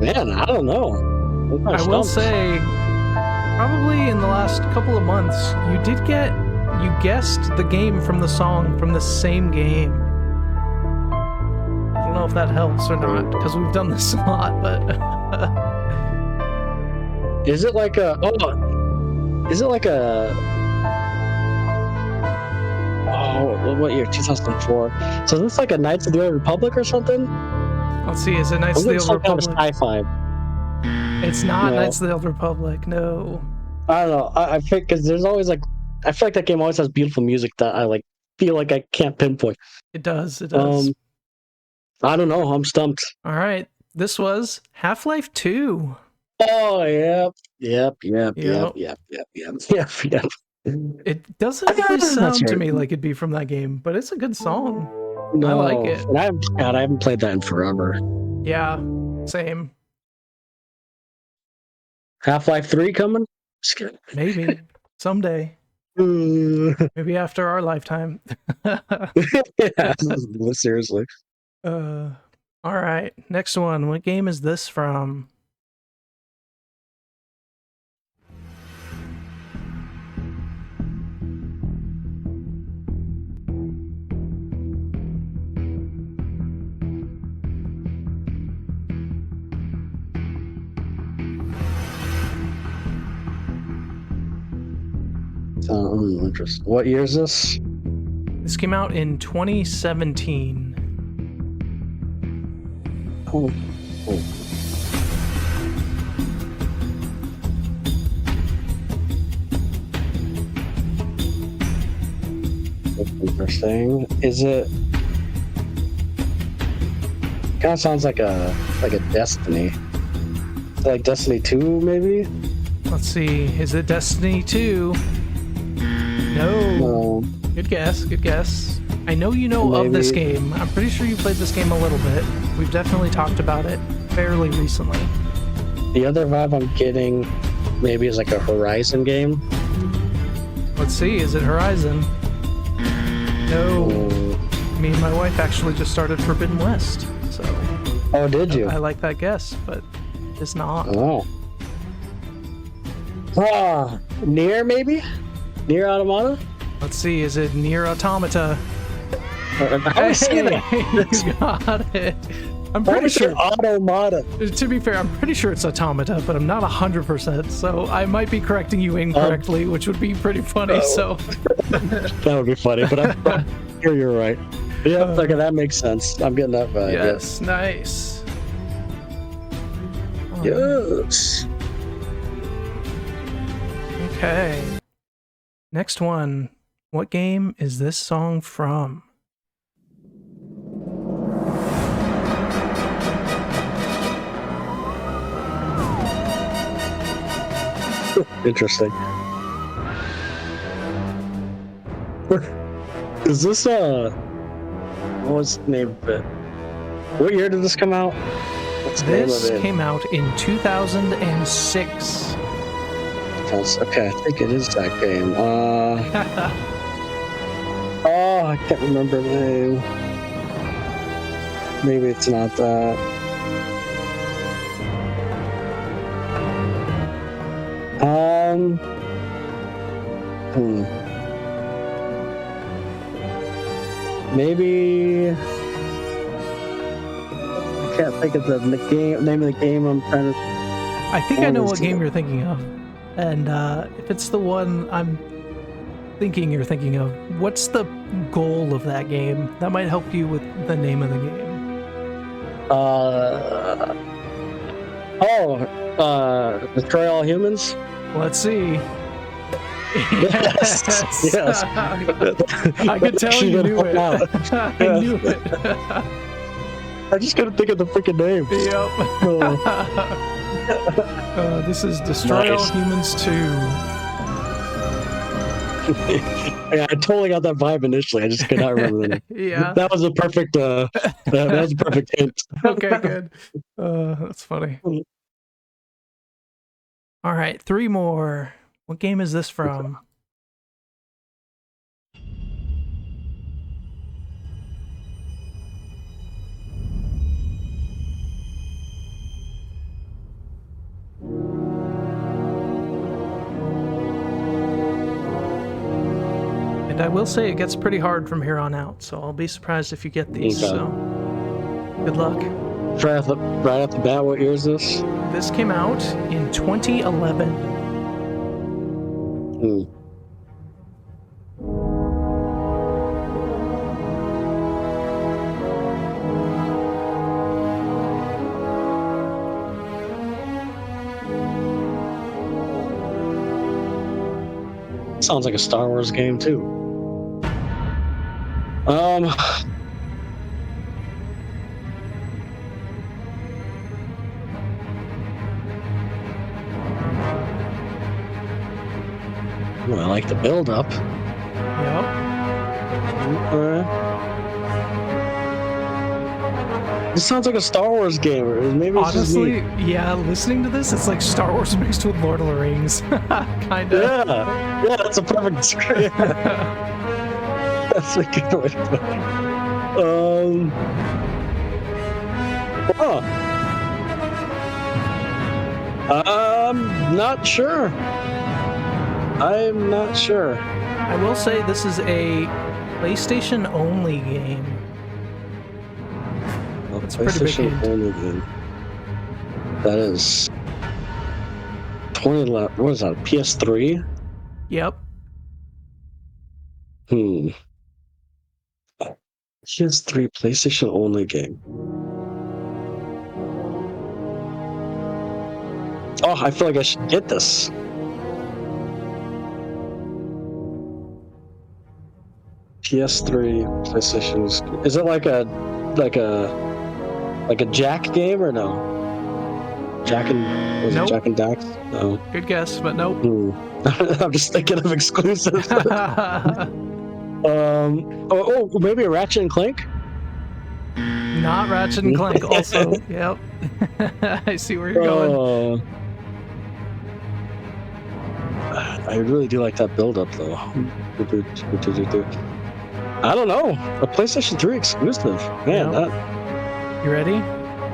man, I don't know. I will say probably in the last couple of months you guessed the game from the song from the same game. I don't know if that helps or not, because we've done this a lot, but is it like a what year? 2004. So is this like a Knights of the Old Republic or something? Let's see, is it Knights of the Old Republic? Kind of sci-fi. It's not Knights of the Old Republic, no. I don't know. I think because there's always like, I feel like that game always has beautiful music that I like feel like I can't pinpoint. It does. I don't know. I'm stumped. All right. This was Half-Life 2. Oh, yep. It doesn't really sound to me like it'd be from that game, but it's a good song. No, I like it. And I haven't played that in forever. Yeah, same. Half-Life 3 coming? Maybe. Someday. Maybe after our lifetime. Yeah, seriously. All right. Next one. What game is this from? Interesting. What year is this? This came out in 2017. Oh. That's interesting. Is it? Kind of sounds like a Destiny Like Destiny 2, maybe? Let's see. Is it Destiny 2? No. Good guess. I know you know of this game. I'm pretty sure you played this game a little bit. We've definitely talked about it fairly recently. The other vibe I'm getting maybe is like a Horizon game. Let's see. Is it Horizon? No. Me and my wife actually just started Forbidden West. So. Oh, did you? I like that guess, but it's not. Oh. Nier, maybe? Nier Automata? Let's see, is it Nier Automata? How is that? You got it. I'm pretty sure Automata. To be fair, I'm pretty sure it's Automata, but I'm not 100%, so I might be correcting you incorrectly, which would be pretty funny, so... That would be funny, but I'm sure you're right. Yeah, okay, that makes sense. I'm getting that vibe. Yes, nice. Yes. Okay. Next one. What game is this song from? Interesting. Is this what was the name of it? What year did this come out? What's the name of it? This came out in 2006. Okay, I think it is that game. Oh, I can't remember the name. Maybe it's not that. Maybe I can't think of the name of the game. I'm trying to. I think I know what game you're thinking of, and if it's the one I'm thinking you're thinking of, what's the goal of that game? That might help you with the name of the game. Destroy All Humans? Let's see. Yes. I could tell you knew it. I knew it. I just couldn't think of the freaking name. Yep. This is Destroy All Humans 2. Yeah, I totally got that vibe initially. I just could not remember the name. Yeah. That was a perfect that was a perfect hint. Okay, good. That's funny. All right, 3 more. What game is this from? And I will say it gets pretty hard from here on out, so I'll be surprised if you get these. Okay. So, good luck. Right off the bat, what year is this? This came out in 2011. Sounds like a Star Wars game too. Well, I like the build up. Yep. This sounds like a Star Wars game. Maybe it's honestly, yeah, listening to this, it's like Star Wars mixed with Lord of the Rings. Kinda. Yeah, that's a perfect description. That's a good way to put it. I'm not sure. I'm not sure. I will say this is a PlayStation only game. It's a pretty big game. That is 2011. What is that? PS3? Yep. PS3 PlayStation only game. Oh, I feel like I should get this. PS3 PlayStation. Is it like a Jack game or no? Jack and Nope. Jack and Dax? No. Good guess, but nope. I'm just thinking of exclusives. Maybe a Ratchet and Clank? Not Ratchet and Clank. Also, yep. I see where you're going. I really do like that build-up, though. I don't know. A PlayStation 3 exclusive. Man, You ready?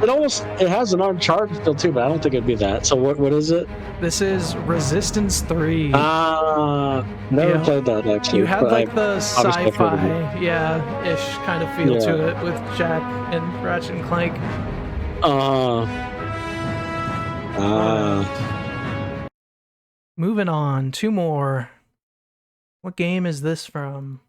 It has an Uncharted still, too, but I don't think it'd be that. So what is it? This is Resistance 3. Never played that, actually. You had like the sci-fi, ish kind of feel to it with Jack and Ratchet and Clank. Moving on, 2 more. What game is this from?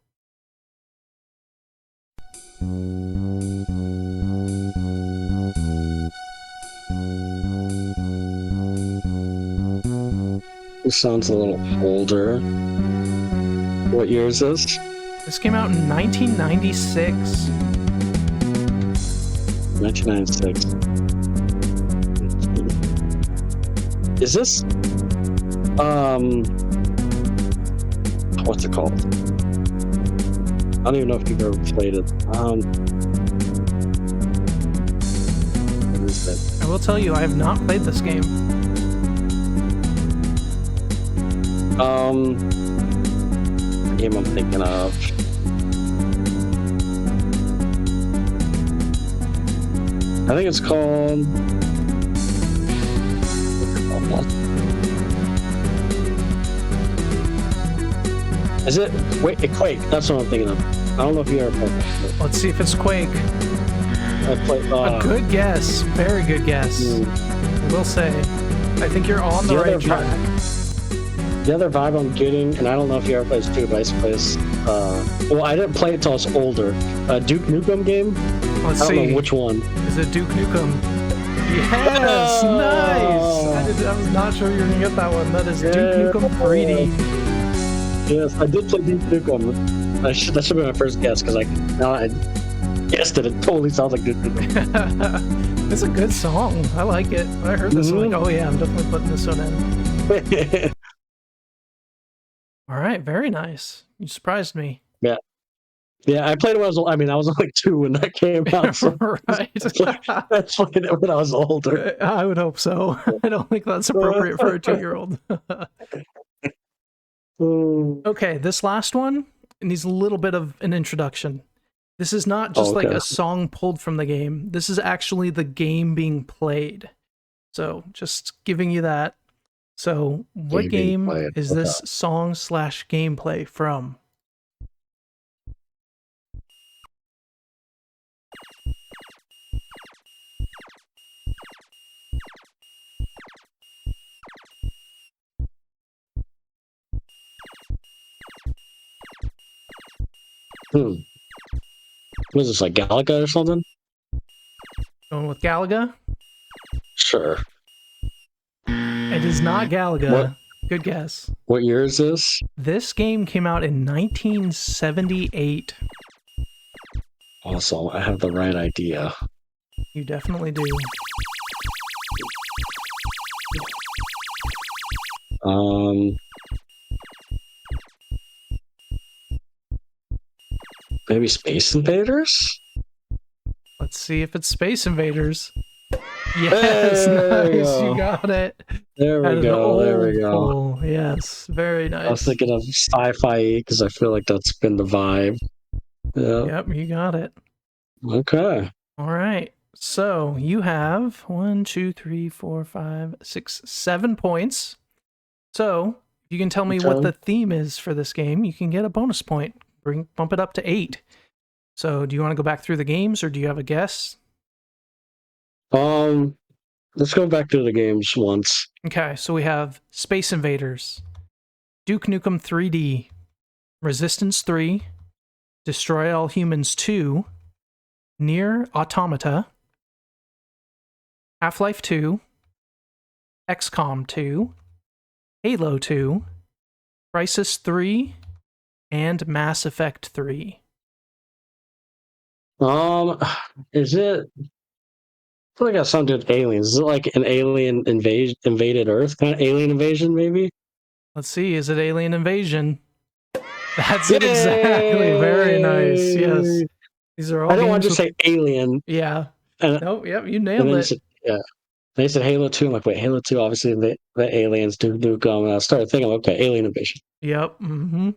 This sounds a little older. What year is this? This came out in 1996. 1996. Is this... what's it called? I don't even know if you've ever played it. What is it? I will tell you, I have not played this game. The game I'm thinking of. I think it's called... Is it? Wait, Quake. That's what I'm thinking of. I don't know if you ever played that. Let's see if it's Quake. A good guess. Very good guess. I will say. I think you're on the right track. The other vibe I'm getting, and I don't know if you ever played this too, but I used to play this. Well, I didn't play it until I was older. Duke Nukem game? Let's see. I don't know which one. Is it Duke Nukem? Yes! Nice! I was not sure you were going to get that one. That is Duke Nukem 3D. Yes, I did play Duke Nukem. That should have been my first guess, because now I guessed it. It totally sounds like Duke Nukem. It's a good song. I like it. When I heard this, I'm like, oh yeah, I'm definitely putting this one in. All right, very nice. You surprised me. Yeah, I played it when I was only 2 when that came out. So right. I played it when I was older. I would hope so. I don't think that's appropriate for a 2-year-old. Okay, this last one needs a little bit of an introduction. This is not just like a song pulled from the game. This is actually the game being played. So just giving you that. So what game is this song/gameplay from? What is this, like Galaga or something? Going with Galaga? Sure. It is not Galaga. What? Good guess. What year is this? This game came out in 1978. Awesome. I have the right idea. You definitely do. Maybe Space Invaders? Let's see if it's Space Invaders. Yes, nice. You got it. There we go. Poll. Yes, very nice. I was thinking of sci-fi because I feel like that's been the vibe. Yeah. Yep, you got it. Okay. All right. So you have 1, 2, 3, 4, 5, 6, 7 points. So if you can tell me what the theme is for this game, you can get a bonus point. Bump it up to 8. So do you want to go back through the games, or do you have a guess? Let's go back to the games once. Okay, so we have Space Invaders, Duke Nukem 3D, Resistance 3, Destroy All Humans 2, Nier Automata, Half-Life 2, XCOM 2, Halo 2, Crisis 3, and Mass Effect 3. Is it... feel like it has something to do with aliens. Is it like an alien invaded Earth? Kind of alien invasion, maybe? Let's see. Is it Alien Invasion? That's it exactly. Very nice. Yes. These are all I don't want to games just say Alien. Yeah. And, Nope. Yep. You nailed it. They said Halo 2. I'm like, wait, Halo 2, obviously the aliens do come. And I started thinking, okay, Alien Invasion. Yep. Mm-hmm.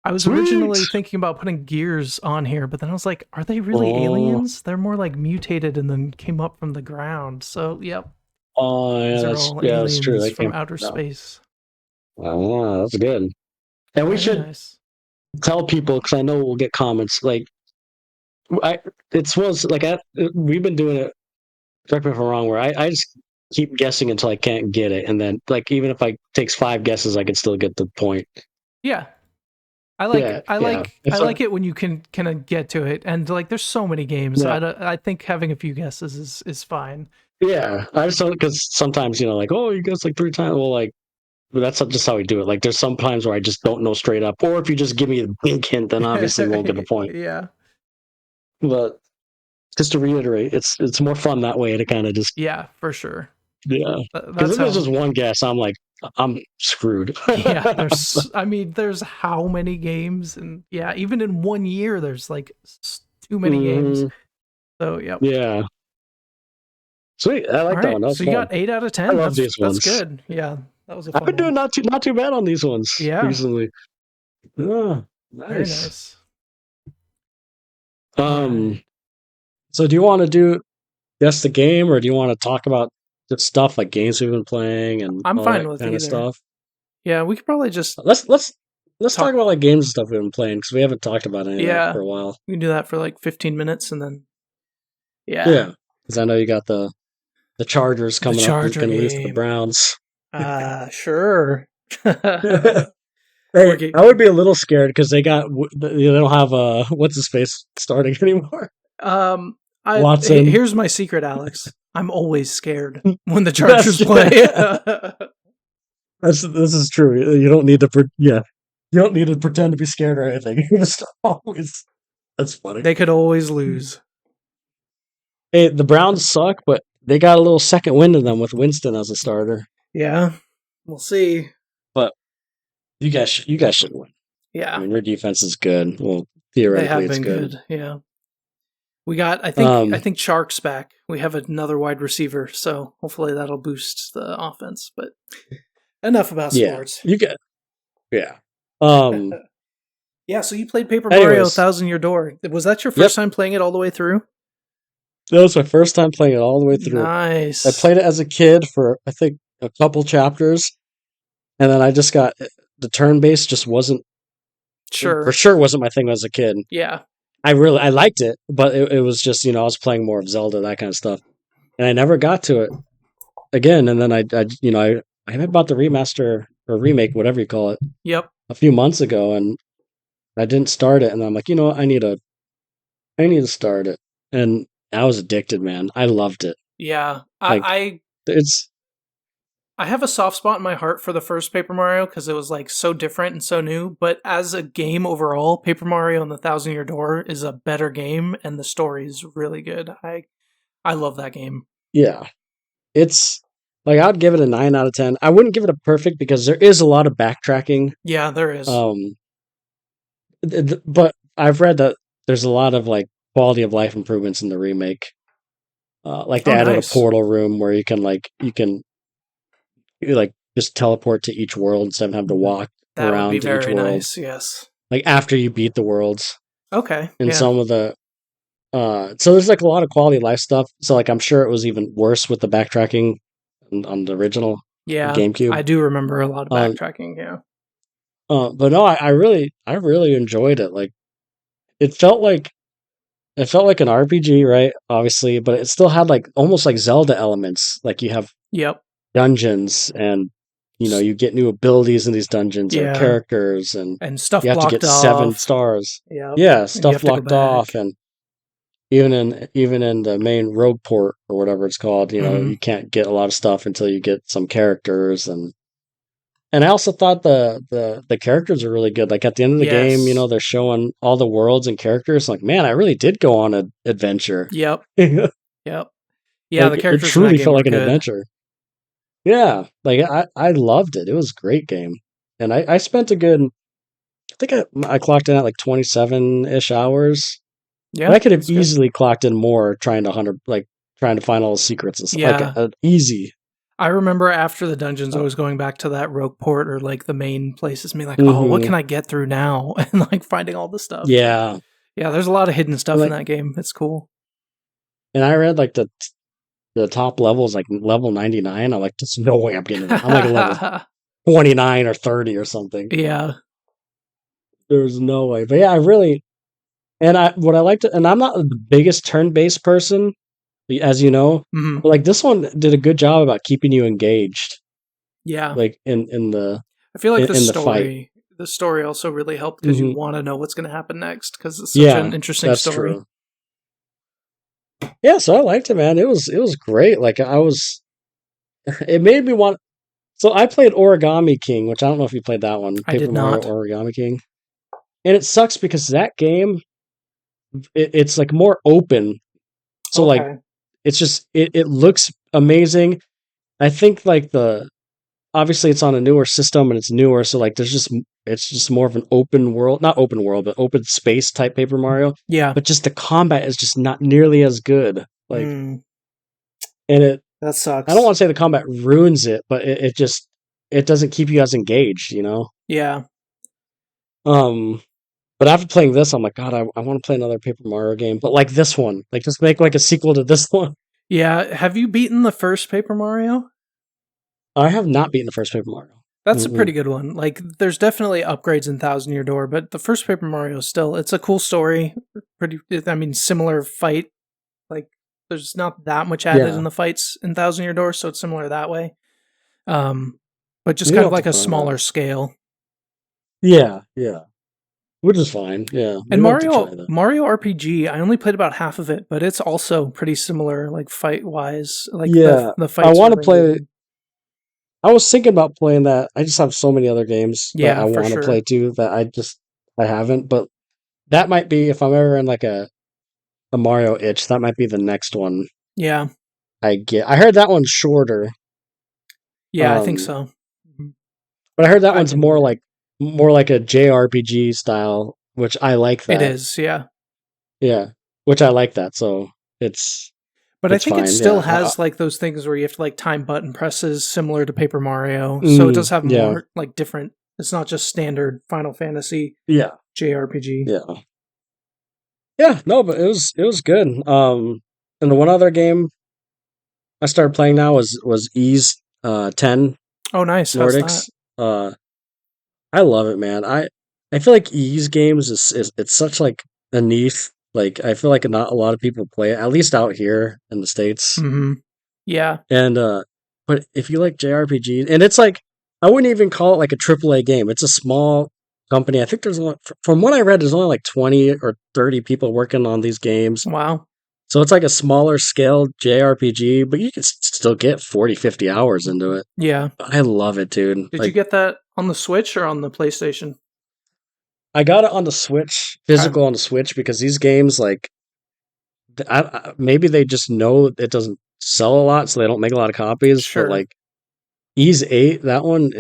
I was Sweet. originally thinking about putting Gears on here, but then I was like, are they really aliens? They're more like mutated and then came up from the ground. So, yep. Oh, yeah, that's true. They from outer space. Oh, that's good. And we should tell people, because I know we'll get comments, like, we've been doing it, correct me if I'm wrong, where I just keep guessing until I can't get it, and then, like, even if it takes 5 guesses, I can still get the point. Yeah. I like it when you can kind of get to it, and like there's so many games. Yeah. I think having a few guesses is fine. Yeah, I just don't, because sometimes, you know, like, oh, you guessed like 3 times. Well, like, that's just how we do it. Like, there's some times where I just don't know straight up, or if you just give me a big hint, then obviously you won't get the point. Yeah. But just to reiterate, it's more fun that way to kind of just for sure. Yeah, because if there's just one guess, I'm like, I'm screwed. Yeah, there's how many games, and even in 1 year, there's like too many games. So yeah. Sweet, I like that one. So you got 8 out of 10. I love these ones. That's good. Yeah, that was a fun I've been doing not too bad on these ones recently. Oh, nice. Very nice. So do you want to do guess the game, or do you want to talk about just stuff like games we've been playing and I'm all fine that with kind either. of stuff? Yeah, we could probably just let's talk about like games and stuff we've been playing, because we haven't talked about any of that for a while. We can do that for like 15 minutes and then because I know you got the Chargers coming up and going to lose to the Browns. Sure. Hey, I would be a little scared because they don't have what's his face starting anymore. Watson. Here's my secret, Alex. I'm always scared when the Chargers play. This is true. You don't need to you don't need to pretend to be scared or anything. You just always. That's funny. They could always lose. Hey, the Browns suck, but they got a little second wind in them with Winston as a starter. Yeah, we'll see. But you guys should win. Yeah, I mean, your defense is good. Well, theoretically, it's good. Yeah, we got. I think Chark's back. We have another wide receiver, so hopefully that'll boost the offense. But enough about sports. Yeah. Yeah. So you played Paper Mario: Thousand Year Door. Was that your first time playing it all the way through? That was my first time playing it all the way through. Nice. I played it as a kid for, I think, a couple chapters, and then I just got the turn-based just wasn't for sure wasn't my thing as a kid. Yeah. I liked it, but it was just, I was playing more of Zelda, that kind of stuff, and I never got to it again. And then I bought the remaster or remake, whatever you call it. Yep. A few months ago, and I didn't start it, and I'm like, I need to start it, and I was addicted, man. I loved it. Yeah. I have a soft spot in my heart for the first Paper Mario because it was like so different and so new. But as a game overall, Paper Mario and the Thousand Year Door is a better game, and the story is really good. I love that game. Yeah. It's like, I'd give it a 9 out of 10. I wouldn't give it a perfect because there is a lot of backtracking. Yeah, there is. But I've read that there's a lot of like quality of life improvements in the remake. Like they added a portal room where you can just teleport to each world instead of having to walk around to each world. That would be very nice, yes. Like after you beat the worlds. Okay. And some of the so there's like a lot of quality of life stuff. So like I'm sure it was even worse with the backtracking on the original GameCube. I do remember a lot of backtracking, but no, I really enjoyed it. Like it felt like an RPG, right? Obviously, but it still had like almost like Zelda elements. Like you have dungeons, and you get new abilities in these dungeons or characters, and stuff. You have to get 7 stars. Stuff locked off, and even in the main rogue port or whatever it's called, you can't get a lot of stuff until you get some characters, and I also thought the characters are really good. Like at the end of the game, they're showing all the worlds and characters. Like, man, I really did go on an adventure. Yep. Yeah, Like the it characters in that truly game felt were like an good. adventure. Yeah, like I loved it. It was a great game, and I spent a good. I think I clocked in at like 27-ish hours. But Yeah, I could have that's good. easily clocked in more trying to trying to find all the secrets and stuff. Yeah. Like easy. I remember after the dungeons, always going back to that rogue port or like the main places, and being like, "Oh, what Mm-hmm. can I get through now?" And like finding all the stuff. Yeah. Yeah, there's a lot of hidden stuff in Like, that game. It's cool. and I read like the top level is like level 99. I'm like, there's no way I'm getting it. I'm like a level 29 or 30 or something. Yeah. There's no way. But yeah, I really and what I liked, and I'm not the biggest turn-based person, as you know, Mhm. but like this one did a good job about keeping you engaged, Yeah. like in the I feel like in the fight. the story also really helped because you Hmm. want to know what's going to happen next because it's such an Yeah, interesting that's story. true. Yeah, so I liked it, man. It was great. Like it made me want. So I played Origami King, which I don't know if you played that one, I Paper did Mario not. Origami King, and it sucks because that game it's like more open. So like Okay. it's just it looks amazing. I think like the obviously it's on a newer system and it's newer, so like it's just more of an open world, not open world, but open space type Paper Mario. Yeah. But just the combat is just not nearly as good. Like, and That I don't sucks. want to say the combat ruins it, but it just it doesn't keep you as engaged, you know. Yeah. But after playing this, I'm like, God, I want to play another Paper Mario game, but like this one, like just make like a sequel to this one. Yeah. Have you beaten the first Paper Mario? I have not beaten the first Paper Mario. That's a Mm-mm. pretty good one. Like, there's definitely upgrades in Thousand Year Door, but the first Paper Mario still, it's a cool story. Pretty, I mean, similar fight. Like, there's not that much added Yeah, in the fights in Thousand Year Door, so it's similar that way. Um, but just maybe kind I'll of have like to a try that. smaller scale. Yeah, yeah, which is fine. Yeah, And maybe I'll have to try that. Mario RPG, I only played about half of it, but it's also pretty similar, like fight wise. Like Yeah, the I fights are want to really play. engaging. I was thinking about playing that. I just have so many other games that I Yeah, for want to play sure. too that I haven't. But that might be if I'm ever in like a Mario itch. That might be the next one Yeah, I get. I heard that one's shorter. yeah, I think Um, so. Mhm. but I heard that I one's can hear it. more like a JRPG style, which I like It that. is, yeah. Yeah, which I like that. So it's But I it's think it fine. still Yeah. has like those things where you have to like time button presses similar to Paper Mario. So it does have Yeah. more like different. It's not just standard Final Fantasy Yeah. JRPG. Yeah. Yeah. No, but it was good. And the one other game I started playing now was Ease 10 Oh, nice. How's that? Nordics. Uh, I love it, man. I feel like Ease games is it's such like a niche. Like I feel like not a lot of people play it, at least out here in the States. Mm-hmm. Yeah, And but if you like JRPGs, and it's like I wouldn't even call it like a AAA game. It's a small company. I think there's only, from what I read, there's only like 20 or 30 people working on these games. wow. So it's like a smaller scale JRPG, but you can still get 40, 50 hours into it. Yeah. I love it, dude. Did you Like get that on the Switch or on the PlayStation? I got it on the Switch, Okay. physical on the Switch, because these games like maybe they just know it doesn't sell a lot, so they don't make a lot of copies. But Sure. like Ease 8, that one,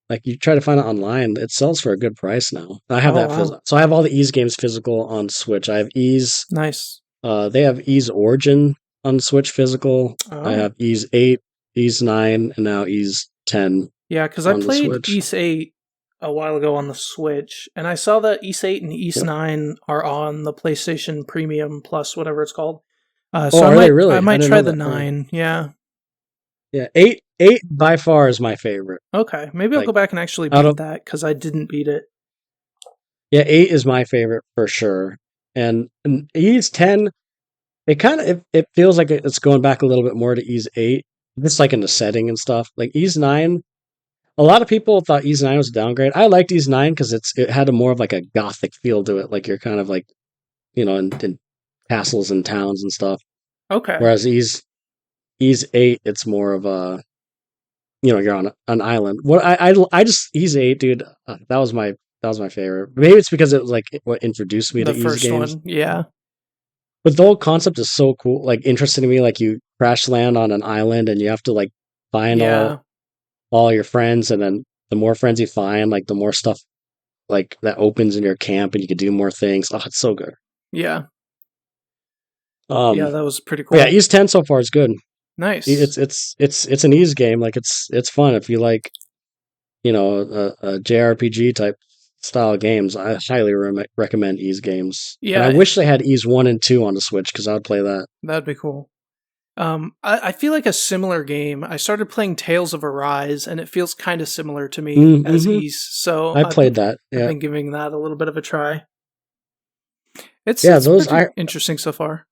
like you try to find it online, it sells for a good price now. I have Oh, that wow. physical, so I have all the Ease games physical on Switch. I have Ease. Nice. They have Ease Origin on Switch physical. I Oh. have Ease 8, Ease 9, and now Ease 10 Yeah, because I on the played Switch. Ys 8 a while ago on the Switch, and I saw that Ys 8 and Ys Yep. 9 are on the PlayStation Premium Plus, whatever it's called. Oh, So are they I really? I might didn't try know the that. Oh, 9. Yeah. yeah. Eight by far is my favorite. Okay. Maybe I'll go Like back and actually out beat of that because I didn't beat it. yeah, 8 is my favorite for sure. And Ease 10, it kind of it feels like it's going back a little bit more to Ease 8, just like in the setting and stuff. Like Ease 9, a lot of people thought Ease 9 was a downgrade. I liked Ease 9 because it had a more of like a gothic feel to it. Like you're kind of like, in castles and towns and stuff. Okay. Whereas Ease 8, it's more of a, you're on an island. What I just Ease 8, dude, that was my favorite. Maybe it's because it was like what introduced me to The Ease first games. one. Yeah. But the whole concept is so cool, like interesting to me. Like you crash land on an island and you have to like find all your friends, and then the more friends you find, like the more stuff like that opens in your camp, and you can do more things. Oh, it's so good. Yeah. Yeah, that was pretty cool. Yeah, Ease 10 so far is good. Nice. It's an Ease game. Like it's fun if you like, a JRPG type style games. I highly recommend Ease games. Yeah, and I wish they had Ease 1 and 2 on the Switch because I would play that. That'd be cool. I feel like a similar game. I started playing Tales of Arise, and it feels kind of similar to me as Ease. So I played that. Yeah, I've been giving that a little bit of a try. It's interesting so far.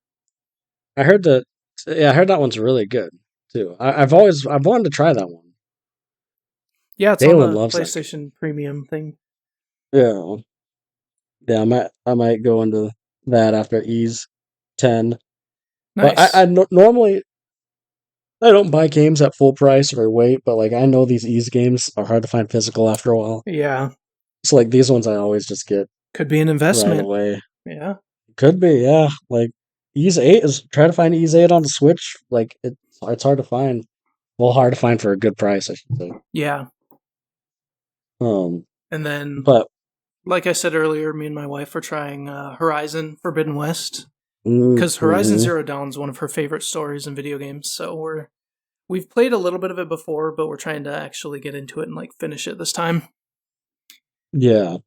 I heard that. Yeah, I heard that one's really good too. I've wanted to try that one. Yeah, it's Dalen on the loves PlayStation Premium thing. Yeah, I might go into that after Ease 10. Nice. But I normally I don't buy games at full price or wait, but like I know these Ease games are hard to find physical after a while. Yeah. So like these ones I always just get could be an investment right away. Yeah. Could be, yeah. Like Ease 8 is try to find Ease 8 on the Switch. Like it's hard to find. Well, hard to find for a good price, I should say. Yeah. And then but like I said earlier, me and my wife are trying Horizon Forbidden West. Because Horizon Zero Dawn is one of her favorite stories in video games, so we've played a little bit of it before, but we're trying to actually get into it and like finish it this time. Yeah.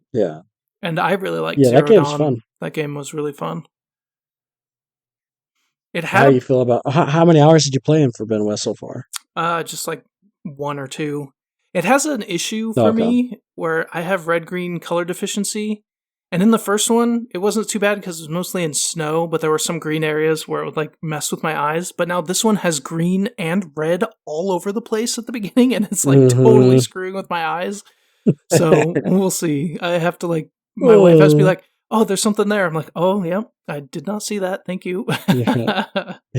And I really liked Zero that game's Dawn. Fun. That game was really fun. How do you feel about how many hours did you play in Forbidden West so far? Just like 1 or 2. It has an issue for me where I have red-green color deficiency. And in the first one, it wasn't too bad because it was mostly in snow, but there were some green areas where it would like mess with my eyes. But now this one has green and red all over the place at the beginning, and it's like totally screwing with my eyes. So we'll see. I have to like, my wife has to be like, oh, there's something there. I'm like, oh, yeah, I did not see that. Thank you.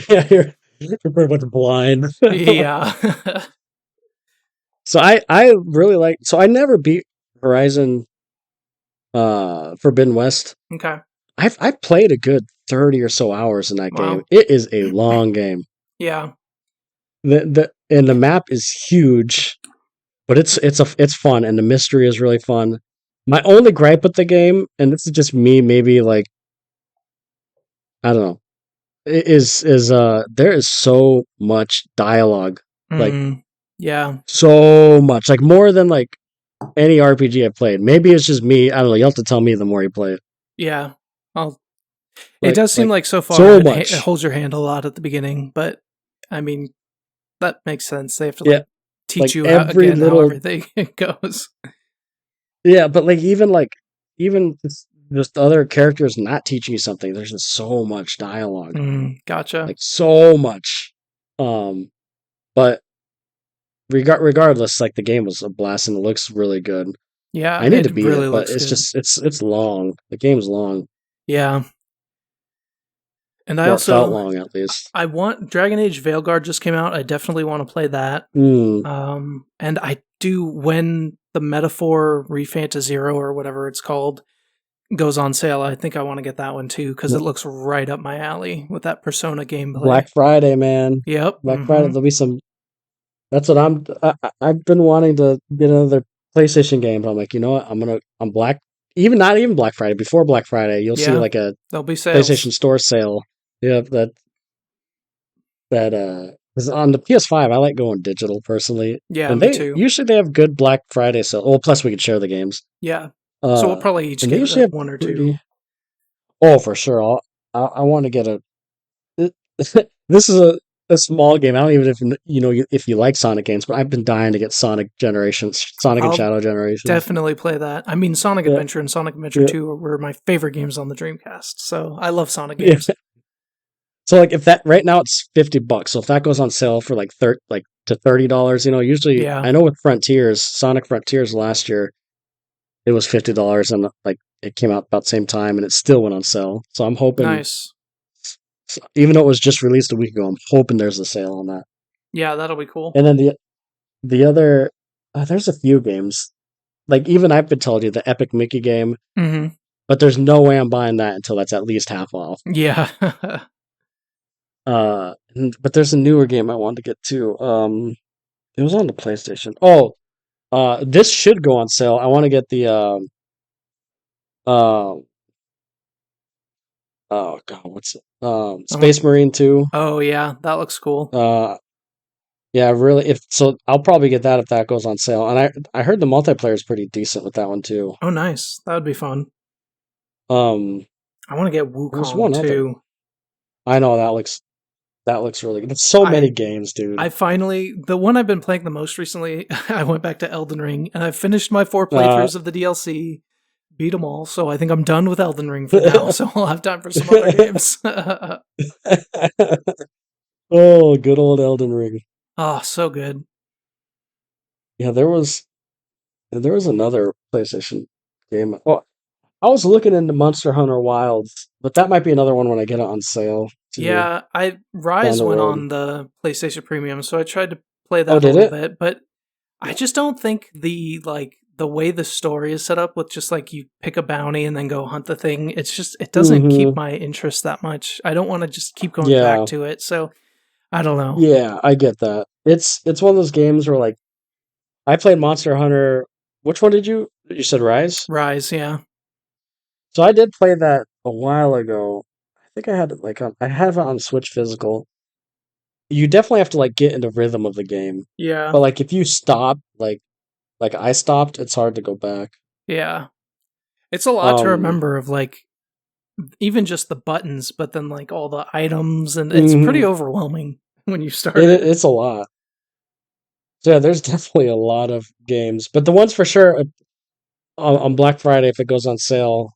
You're pretty much blind. Yeah. So I really like. So I never beat Horizon Forbidden West. Okay. I've played a good 30 or so hours in that game. It is a long game. Yeah. The map is huge, but it's fun, and the mystery is really fun. My only gripe with the game, and this is just me, maybe like I don't know, is there is so much dialogue. Like so much, like more than like any RPG I've played. Maybe it's just me. I don't know. You'll have to tell me the more you play it. Yeah. It does seem like so far it holds your hand a lot at the beginning, but I mean, that makes sense. They have to teach you how everything goes. Yeah, but even just other characters not teaching you something, there's just so much dialogue. Gotcha. Like so much. But regardless, like the game was a blast and it looks really good. Yeah, I need to beat it, but it's just it's long. The game's long. Yeah. And I also felt long at least. I want Dragon Age Veilguard just came out. I definitely want to play that. And I do when the Metaphor Refantazero or whatever it's called goes on sale. I think I want to get that one too because it looks right up my alley with that Persona gameplay. Black Friday, man. Yep. Black Friday. There'll be some. That's what I've been wanting to get another PlayStation game. But I'm like, you know what? I'm Black. Not even Black Friday. Before Black Friday, you'll see like there'll be sales. PlayStation Store sale. Yeah, that is on the PS5. I like going digital personally. Yeah, and me too. Usually they have good Black Friday sale. Well, plus we could share the games. Yeah. So we'll probably each get one or two. Oh, for sure. I want to get a. This is a small game. I don't even if you like Sonic games, but I've been dying to get Sonic and Shadow Generations. Definitely play that. I mean, Sonic Adventure and Sonic Adventure 2 were my favorite games on the Dreamcast. So I love Sonic games. Yeah. So like if that right now it's $50. So if that goes on sale for like to $30, usually I know with Sonic Frontiers last year, it was $50 and like it came out about the same time and it still went on sale. So I'm hoping. Nice. Even though it was just released a week ago, I'm hoping there's a sale on that. Yeah, that'll be cool. And then the other, there's a few games. Like even I've been told you the Epic Mickey game. Mm-hmm. but there's no way I'm buying that until that's at least half off. Yeah. But there's a newer game I wanted to get to. It was on the PlayStation. Oh, this should go on sale. I want to get the uh, oh god, what's it? Space Marine 2. Oh yeah, that looks cool. Yeah, really. If so, I'll probably get that if that goes on sale. And I heard the multiplayer is pretty decent with that one too. Oh, nice. That would be fun. Um, I want to get there's Wukong one too. other. I know that looks really good. There's so many games, dude. The one I've been playing the most recently, I went back to Elden Ring, and I've finished my 4 playthroughs of the DLC, beat them all, so I think I'm done with Elden Ring for now, so I'll have time for some other games. Oh, good old Elden Ring. Oh, so good. Yeah, there was another PlayStation game. Well, I was looking into Monster Hunter Wilds, but that might be another one when I get it on sale. Too, yeah, Rise went on the PlayStation Premium, so I tried to play that a little bit, but I just don't think the way the story is set up with just like you pick a bounty and then go hunt the thing, it doesn't keep my interest that much. I don't want to just keep going back to it, so I don't know. Yeah, I get that. It's one of those games where like I played Monster Hunter. Which one did you said Rise? Rise, yeah. So I did play that a while ago. I think I had it I have it on Switch physical. You definitely have to like get into rhythm of the game. Yeah. But like if you stop, like I stopped, it's hard to go back. Yeah. It's a lot to remember of like even just the buttons, but then like all the items, and it's pretty overwhelming when you start. It's a lot. So yeah, there's definitely a lot of games, but the ones for sure on Black Friday, if it goes on sale,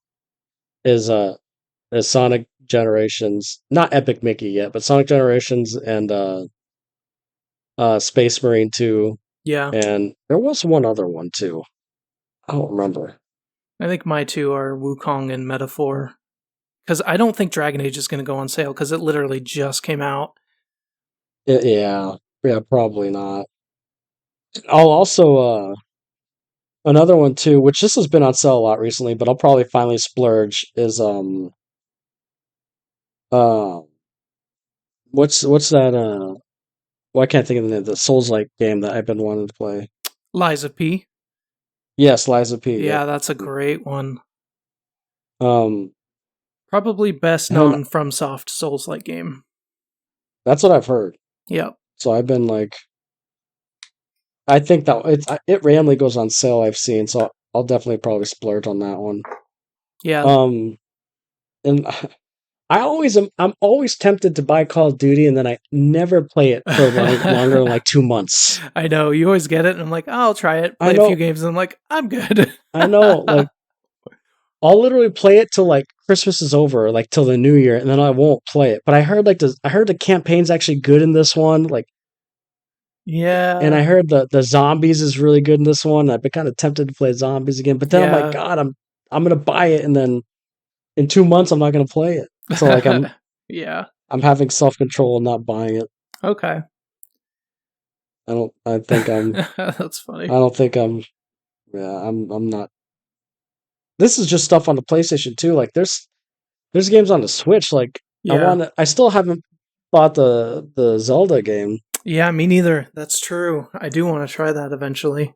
is Sonic Generations, not Epic Mickey yet, but Sonic Generations and Space Marine 2. Yeah. And there was one other one too. I don't remember. I think my two are Wukong and Metaphor. Because I don't think Dragon Age is going to go on sale because it literally just came out. Yeah, probably not. I'll also another one too, which this has been on sale a lot recently, but I'll probably finally splurge is what's that well, I can't think of the name, the Souls-like game that I've been wanting to play. Lies of P. Yes, Lies of P. Yeah, that's a great one. Probably best known from Soft Souls-like game. That's what I've heard. Yep. So I've been like, I think that it randomly goes on sale. I've seen, so I'll definitely probably splurge on that one. Yeah. And I'm always tempted to buy Call of Duty, and then I never play it for longer than like 2 months. I know, you always get it, and I'm like, oh, I'll try it, play a few games, and I'm like, I'm good. I know, like, I'll literally play it till like Christmas is over, like till the New Year, and then I won't play it. But I heard the campaign's actually good in this one, like. Yeah. And I heard the zombies is really good in this one. I've been kind of tempted to play zombies again, but then I'm like, God, I'm gonna buy it, and then in 2 months I'm not gonna play it. So like I'm I'm having self-control and not buying it. Okay. I think I'm That's funny. I don't think I'm I'm not. This is just stuff on the PlayStation too. Like there's games on the Switch. Like I still haven't bought the Zelda game. Yeah, me neither. That's true. I do want to try that eventually.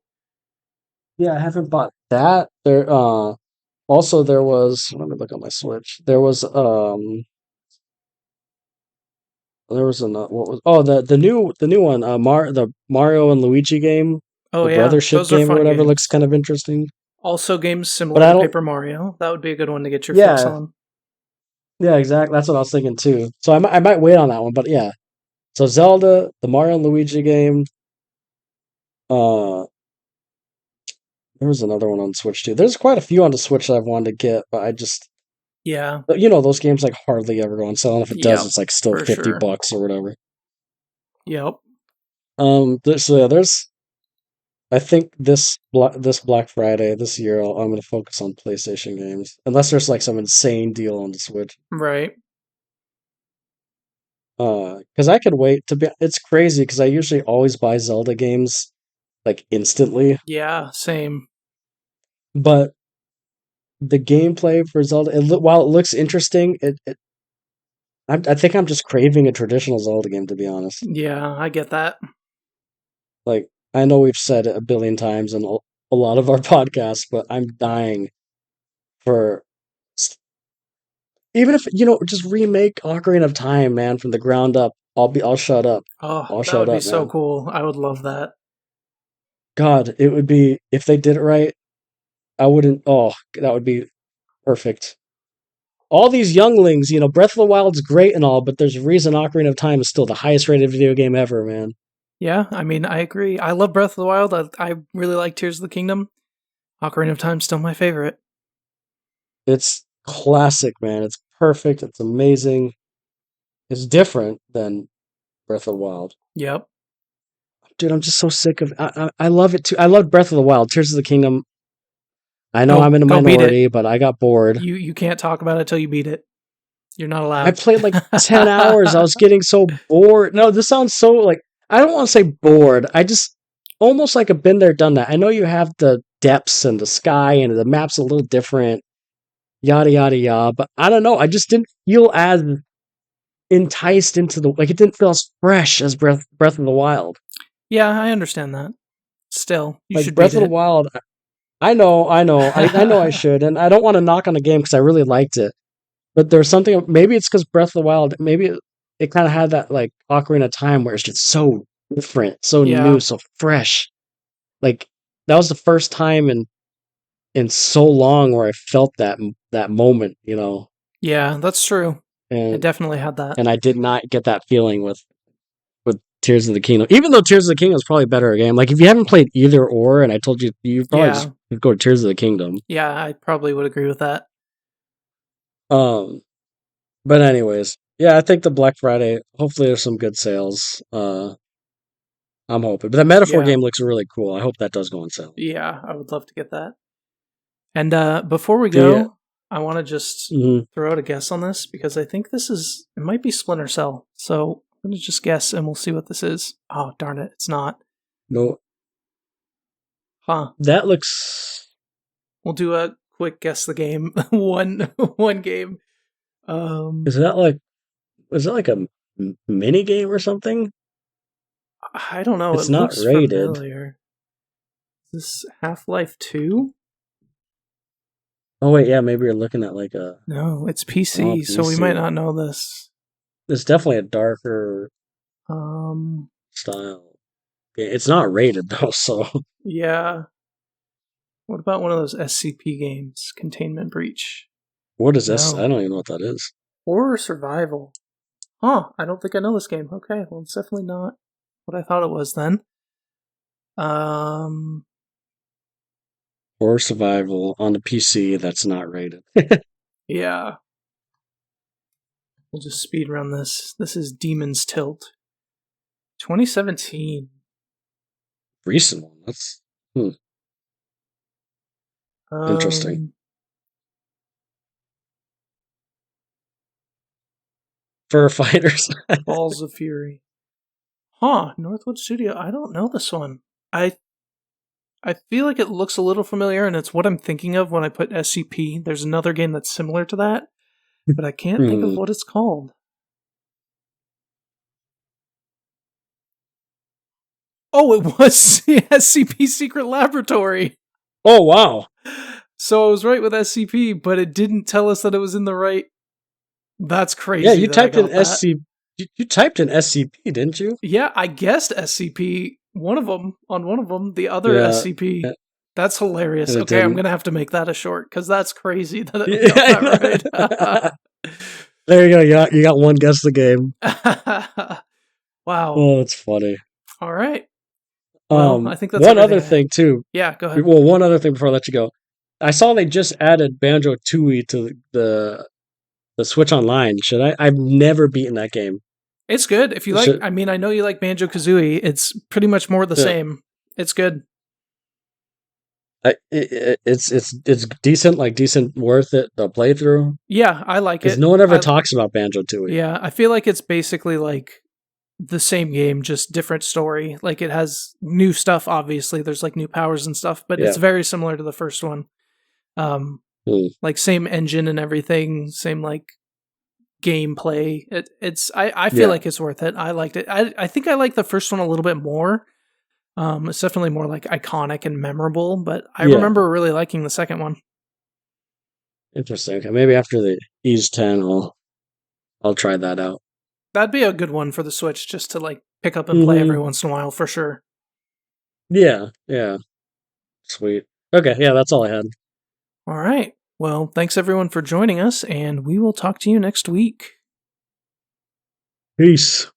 Yeah, I haven't bought that. Also there was, let me look on my Switch. There was the new one, the Mario and Luigi game. The Brothership game or whatever looks kind of interesting. Also games similar to Paper Mario. That would be a good one to get your fix on. Yeah, exactly. That's what I was thinking too. So I might wait on that one, but yeah. So Zelda, the Mario and Luigi game. There was another one on Switch too. There's quite a few on the Switch that I've wanted to get, but I just those games like hardly ever go on sale. And if it does, it's like still $50 or whatever. Yep. There's. I think this Black Friday this year, I'm going to focus on PlayStation games, unless there's like some insane deal on the Switch. Right. Because I could wait it's crazy because I usually always buy Zelda games like instantly. Yeah, same. But the gameplay for Zelda, while it looks interesting, I think I'm just craving a traditional Zelda game, to be honest. Yeah, I get that. Like, I know we've said it a billion times in a lot of our podcasts, but I'm dying for, even if, just remake Ocarina of Time, man, from the ground up. I'll shut up. Oh, I'll that shut would be up, so man. cool. I would love that. God, it would be, if they did it right, that would be perfect. All these younglings, Breath of the Wild's great and all, but there's a reason Ocarina of Time is still the highest rated video game ever, man. Yeah, I mean, I agree. I love Breath of the Wild. I really like Tears of the Kingdom. Ocarina of Time's still my favorite. It's classic, man. It's perfect. It's amazing. It's different than Breath of the Wild. Yep. Dude, I'm just so sick of. I love it too. I love Breath of the Wild. Tears of the Kingdom. I know I'm in a minority, but I got bored. You can't talk about it till you beat it. You're not allowed. I played like 10 hours. I was getting so bored. No, this sounds so like, I don't want to say bored. I just almost like I've been there, done that. I know you have the depths and the sky and the map's a little different, yada, yada, yada. But I don't know. I just didn't feel as enticed into it didn't feel as fresh as Breath of the Wild. Yeah, I understand that. Still, you should Breath beat of the it. Wild. I know. I know I should, and I don't want to knock on the game because I really liked it. But there's something. Maybe it's because Breath of the Wild. Maybe it kind of had that like Ocarina of Time where it's just so different, so new, so fresh. Like that was the first time in so long where I felt that moment. Yeah, that's true. And I definitely had that. And I did not get that feeling with Tears of the Kingdom. Even though Tears of the Kingdom is probably a better game. Like if you haven't played either or, and I told you probably just go to Tears of the Kingdom. Yeah, I probably would agree with that. But anyways, yeah, I think the Black Friday. Hopefully, there's some good sales. I'm hoping. But the Metaphor game looks really cool. I hope that does go on sale. Yeah, I would love to get that. And before we go, I want to just throw out a guess on this because I think it might be Splinter Cell. So I'm going to just guess and we'll see what this is. Oh, darn it. It's not. No. Huh. That looks... We'll do a quick guess the game. one game. Is that like a mini game or something? I don't know. It's not rated. Familiar. Is this Half-Life 2? Oh wait, yeah, maybe you're looking at like a... No, it's PC, so we might not know this. It's definitely a darker style. It's not rated though, so... Yeah. What about one of those SCP games? Containment Breach. What is this? I don't even know what that is. Horror survival. Huh, I don't think I know this game. Okay, well, it's definitely not what I thought it was then. Horror survival on the PC that's not rated. Yeah. We'll just speed run this. This is Demon's Tilt. 2017. Recent one. That's interesting. Fur Fighters. Balls of Fury. Huh, Northwood Studio. I don't know this one. I feel like it looks a little familiar, and it's what I'm thinking of when I put SCP. There's another game that's similar to that, but I can't think of what it's called. Oh, it was SCP Secret Laboratory. Oh, wow. So I was right with SCP, but it didn't tell us that it was in the right. That's crazy. Yeah, you typed in SCP. You typed in SCP, didn't you? Yeah, I guessed SCP. One of them. The other SCP. That's hilarious. Okay, I'm gonna have to make that a short because that's crazy that it got that right. There you go. You got one guess the game. Wow. Oh, that's funny. All right. Well, I think that's one other thing too. Yeah, go ahead. Well, one other thing before I let you go. I saw they just added Banjo-Tooie to the Switch Online. I've never beaten that game. It's good. If you like, I mean, I know you like Banjo-Kazooie. It's pretty much more the same. It's good. It's decent, decent, worth it, the playthrough. Yeah, I like it. Because no one ever talks about Banjo-Tooie. Yeah, I feel like it's basically like the same game, just different story. Like it has new stuff, obviously. There's like new powers and stuff, but it's very similar to the first one. Like same engine and everything, same like gameplay. I feel like it's worth it. I liked it. I think I like the first one a little bit more. It's definitely more like iconic and memorable, but I remember really liking the second one. Interesting. Okay, maybe after the Ease 10, I'll try that out. That'd be a good one for the Switch, just to like pick up and play every once in a while, for sure. Yeah. Sweet. Okay, yeah, that's all I had. All right. Well, thanks everyone for joining us, and we will talk to you next week. Peace.